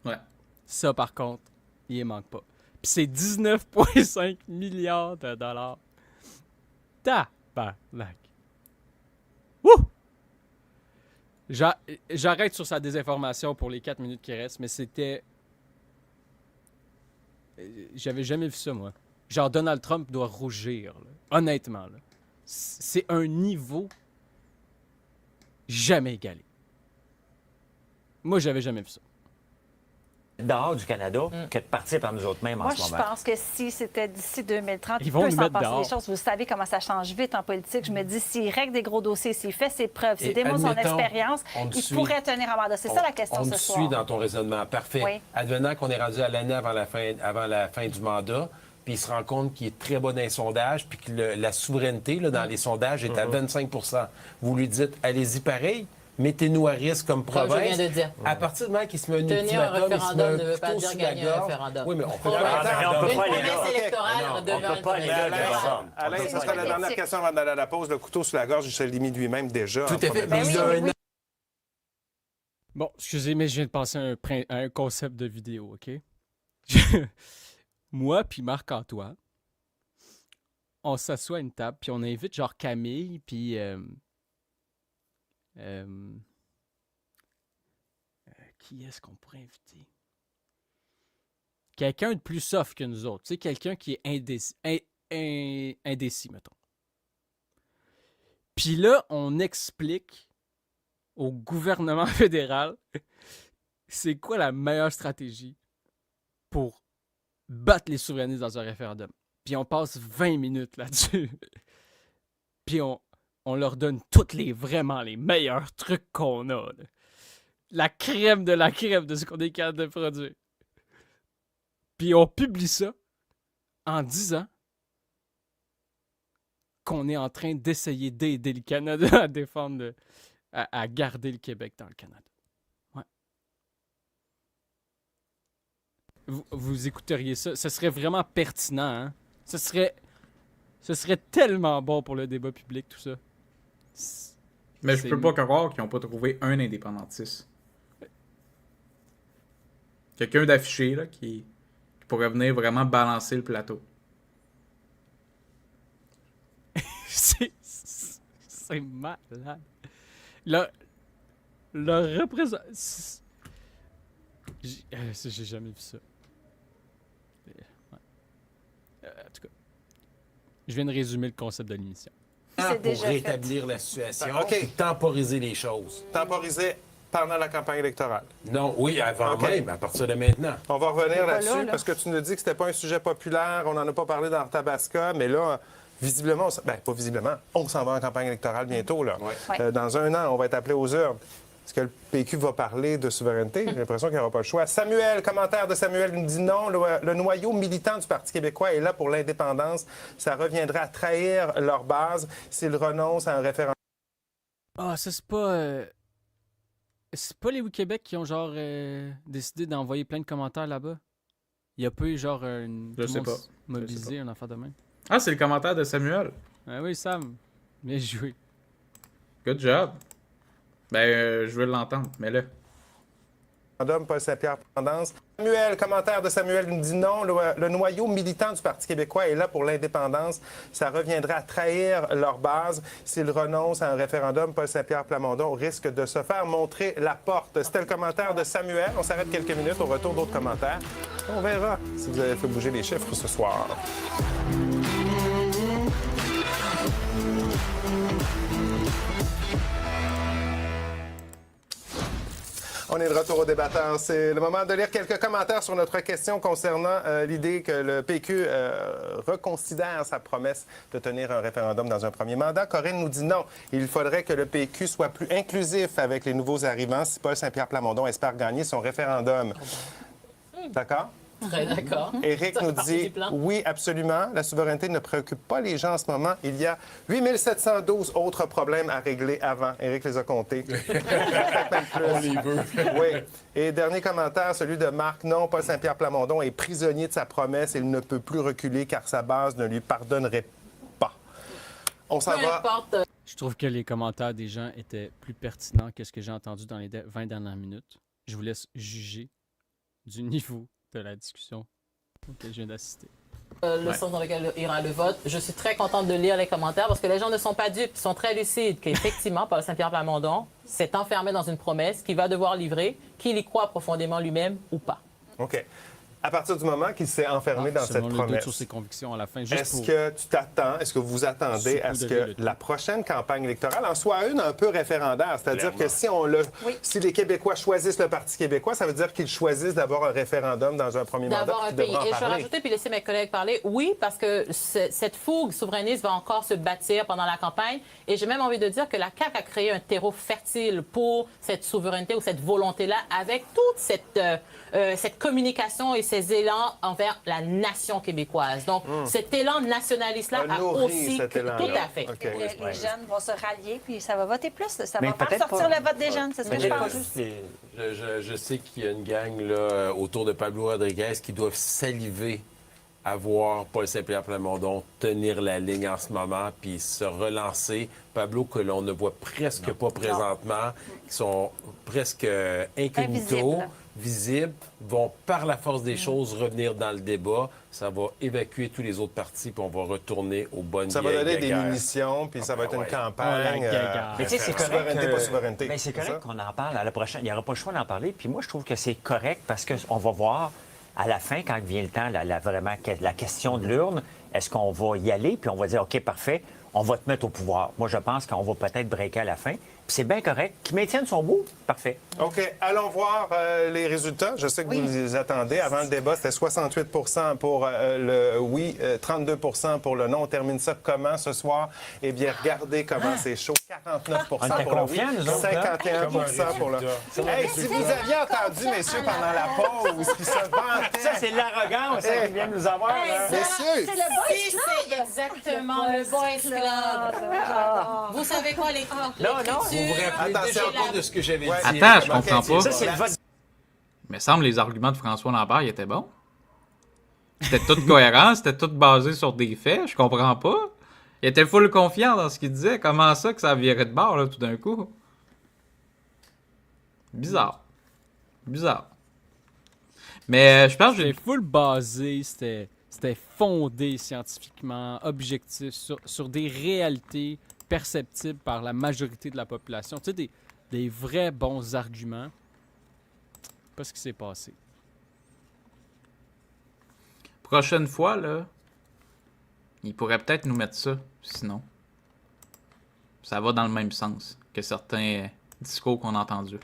Ouais. Ça, par contre, il ne manque pas. Puis c'est 19,5 milliards de dollars. Tabarnak. Wouh! J'arrête sur sa désinformation pour les 4 minutes qui restent, mais c'était... J'avais jamais vu ça, moi. Genre, Donald Trump doit rougir, là. Honnêtement, là. C'est un niveau jamais égalé. Moi, j'avais jamais vu ça. Dehors du Canada que de partir par nous autres mêmes en Moi, ce je moment. pense que si c'était d'ici 2030, Ils il vont peut nous s'en mettre passer dehors. des choses. Vous savez comment ça change vite en politique. Je me dis, s'il règle des gros dossiers, s'il fait ses preuves, s'il Et démontre son admettons, expérience, on te il suit. pourrait tenir un mandat. C'est ça la question On ce te soir. suit dans ton raisonnement. Parfait. Oui. Advenant qu'on est rendu à l'année avant la fin du mandat, puis il se rend compte qu'il est très bas dans les sondages, puis que la souveraineté là, dans les sondages est à 25 Vous lui dites, allez-y pareil, mettez-nous à risque comme Comme province. je viens de dire. À partir du moment qu'il se met un Tenir un ultimatum, il se met référendum un ne veut pas couteau dire sous la gagner un gorge. référendum. Oui, mais on peut Ouais, pas mais on peut Une pas aller promesse là. électorale Non, demeure on peut une pas aller promesse là, électorale. Jason. Alain, C'est ça sera la politique. dernière question avant d'aller à la pause. Le couteau sous la gorge, il se l'est mis lui-même déjà. Tout en à fait. première Mais Ben il oui, a oui, un oui. Bon, excusez, mais je viens de passer à un concept de vidéo, OK? Moi puis Marc-Antoine, on s'assoit à une table, puis on invite genre Camille, puis... qui est-ce qu'on pourrait inviter? Quelqu'un de plus soft que nous autres. Tu sais, quelqu'un qui est indécis, mettons. Puis là, on explique au gouvernement fédéral c'est quoi la meilleure stratégie pour battre les souverainistes dans un référendum. Puis on passe 20 minutes là-dessus. Puis on leur donne vraiment les meilleurs trucs qu'on a. Là. La crème de ce qu'on est capable de produire. Puis on publie ça en disant qu'on est en train d'essayer d'aider le Canada à défendre, à garder le Québec dans le Canada. Ouais. Vous écouteriez ça? Ce serait vraiment pertinent, hein? Ce serait tellement bon pour le débat public, tout ça. Mais je peux pas croire qu'ils n'ont pas trouvé un indépendantiste. Quelqu'un d'affiché, là, qui pourrait venir vraiment balancer le plateau. C'est malade. Le représentant... J'ai jamais vu ça. En tout cas, je viens de résumer le concept de l'émission. C'est Pour déjà fait. rétablir la situation, OK. et temporiser les choses. Temporisé pendant la campagne électorale. Non, oui, avant OK. même, à partir de maintenant. On va revenir pas là-dessus là. parce que tu nous dis que c'était pas un sujet populaire. On n'en a pas parlé dans Tabasca, mais là, visiblement, pas visiblement, on s'en va en campagne électorale bientôt. Là. Ouais. Dans un an, on va être appelé aux urnes. Est-ce que le PQ va parler de souveraineté? J'ai l'impression qu'il n'y aura pas le choix. Samuel, commentaire de Samuel, nous dit non. Le noyau militant du Parti québécois est là pour l'indépendance. Ça reviendra à trahir leur base s'ils renoncent à un référendum. Ah, ça, c'est pas... C'est pas les Québec qui ont, genre, décidé d'envoyer plein de commentaires là-bas? Il y a pas eu, genre, une... Je sais pas. Mobilisé, un enfant de même. Ah, c'est le commentaire de Samuel. Ah oui, Sam. Bien joué. Good job. Je veux l'entendre, mais là. Paul Saint-Pierre, tendance. Samuel, commentaire de Samuel, nous dit non. Le noyau militant du Parti québécois est là pour l'indépendance. Ça reviendra à trahir leur base s'ils renoncent à un référendum. Paul Saint-Pierre Plamondon risque de se faire montrer la porte. C'était le commentaire de Samuel. On s'arrête quelques minutes. Au retour, d'autres commentaires. On verra si vous avez fait bouger les chiffres ce soir. On est de retour au débatteur. C'est le moment de lire quelques commentaires sur notre question concernant l'idée que le PQ reconsidère sa promesse de tenir un référendum dans un premier mandat. Corinne nous dit non. Il faudrait que le PQ soit plus inclusif avec les nouveaux arrivants si Paul Saint-Pierre Plamondon espère gagner son référendum. D'accord? Très d'accord. Éric Ça nous fait partie dit du plan. oui, absolument. La souveraineté ne préoccupe pas les gens en ce moment. Il y a 8712 autres problèmes à régler avant. Éric les a comptés. Peut-être même plus. On les veut. Oui. Et dernier commentaire, celui de Marc. Non, Paul Saint-Pierre Plamondon est prisonnier de sa promesse. Il ne peut plus reculer car sa base ne lui pardonnerait pas. On s'en Peu va. importe. Je trouve que les commentaires des gens étaient plus pertinents que ce que j'ai entendu dans les 20 dernières minutes. Je vous laisse juger du niveau de la discussion auquel je viens d'assister. Le sens dans lequel ira le vote. Je suis très contente de lire les commentaires parce que les gens ne sont pas dupes, ils sont très lucides qu'effectivement, Paul Saint-Pierre Plamondon s'est enfermé dans une promesse qu'il va devoir livrer, qu'il y croit profondément lui-même ou pas. OK. À partir du moment qu'il s'est enfermé dans cette Selon le doute promesse. sur ses convictions à la fin. Est-ce que tu t'attends, est-ce que vous attendez à ce que la prochaine campagne électorale en soit une un peu référendaire? C'est-à-dire que si les Québécois choisissent le Parti québécois, ça veut dire qu'ils choisissent d'avoir un référendum dans un premier mandat. D'avoir un pays. Et je vais rajouter, puis laisser mes collègues parler. Oui, parce que cette fougue souverainiste va encore se bâtir pendant la campagne. Et j'ai même envie de dire que la CAQ a créé un terreau fertile pour cette souveraineté ou cette volonté-là, avec toute cette communication et ces élans envers la nation québécoise. Donc, cet élan nationaliste-là a aussi... Tout à fait. Okay. Les jeunes vont se rallier, puis ça va voter plus. Ça Mais va faire sortir le vote des jeunes, c'est ce que je pense. Je sais qu'il y a une gang là, autour de Pablo Rodriguez qui doivent saliver à voir Paul Saint-Pierre Plamondon tenir la ligne en ce moment puis se relancer. Pablo, que l'on ne voit presque pas présentement, qui sont presque incognito, visibles, vont par la force des choses revenir dans le débat. Ça va évacuer tous les autres partis puis on va retourner aux bonnes Ça va donner des munitions puis ça va être une campagne. Mais tu sais, c'est correct. Souveraineté, pas souveraineté. Mais c'est correct qu'on en parle à la prochaine. Il n'y aura pas le choix d'en parler. Puis moi, je trouve que c'est correct parce qu'on va voir à la fin, quand vient le temps, vraiment, la question de l'urne, est-ce qu'on va y aller puis on va dire, OK, parfait, on va te mettre au pouvoir. Moi, je pense qu'on va peut-être breaker à la fin. Puis c'est bien correct. Qu'il maintienne son bout, parfait. OK. Allons voir les résultats. Je sais que vous les attendez. Avant le débat, c'était 68 pour le oui, 32 pour le non. On termine ça comment ce soir? Eh bien, regardez comment c'est chaud. 49 pour le oui, 51 pour le... Hey, si vous aviez entendu, messieurs, pendant la pause, qui se vantaient... Ça, c'est l'arrogance qui vient de nous avoir. Messieurs! C'est le boys club! C'est exactement le boys club. Vous savez quoi, les Non. Vous vous rappelez déjà compte de ce que j'avais dit. Attends, je comprends pas. Ça, c'est le vote. Il me semble que les arguments de François Lambert, ils étaient bons. C'était tout cohérent, c'était tout basé sur des faits, je comprends pas. Il était full confiant dans ce qu'il disait. Comment ça que ça virait de bord, là, tout d'un coup? Bizarre. Mais je pense que C'était full basé, c'était fondé scientifiquement, objectif, sur des réalités perceptibles par la majorité de la population. Tu sais, des vrais bons arguments. Pas ce qui s'est passé. prochaine fois, là, il pourrait peut-être nous mettre ça, sinon. Ça va dans le même sens que certains discours qu'on a entendus.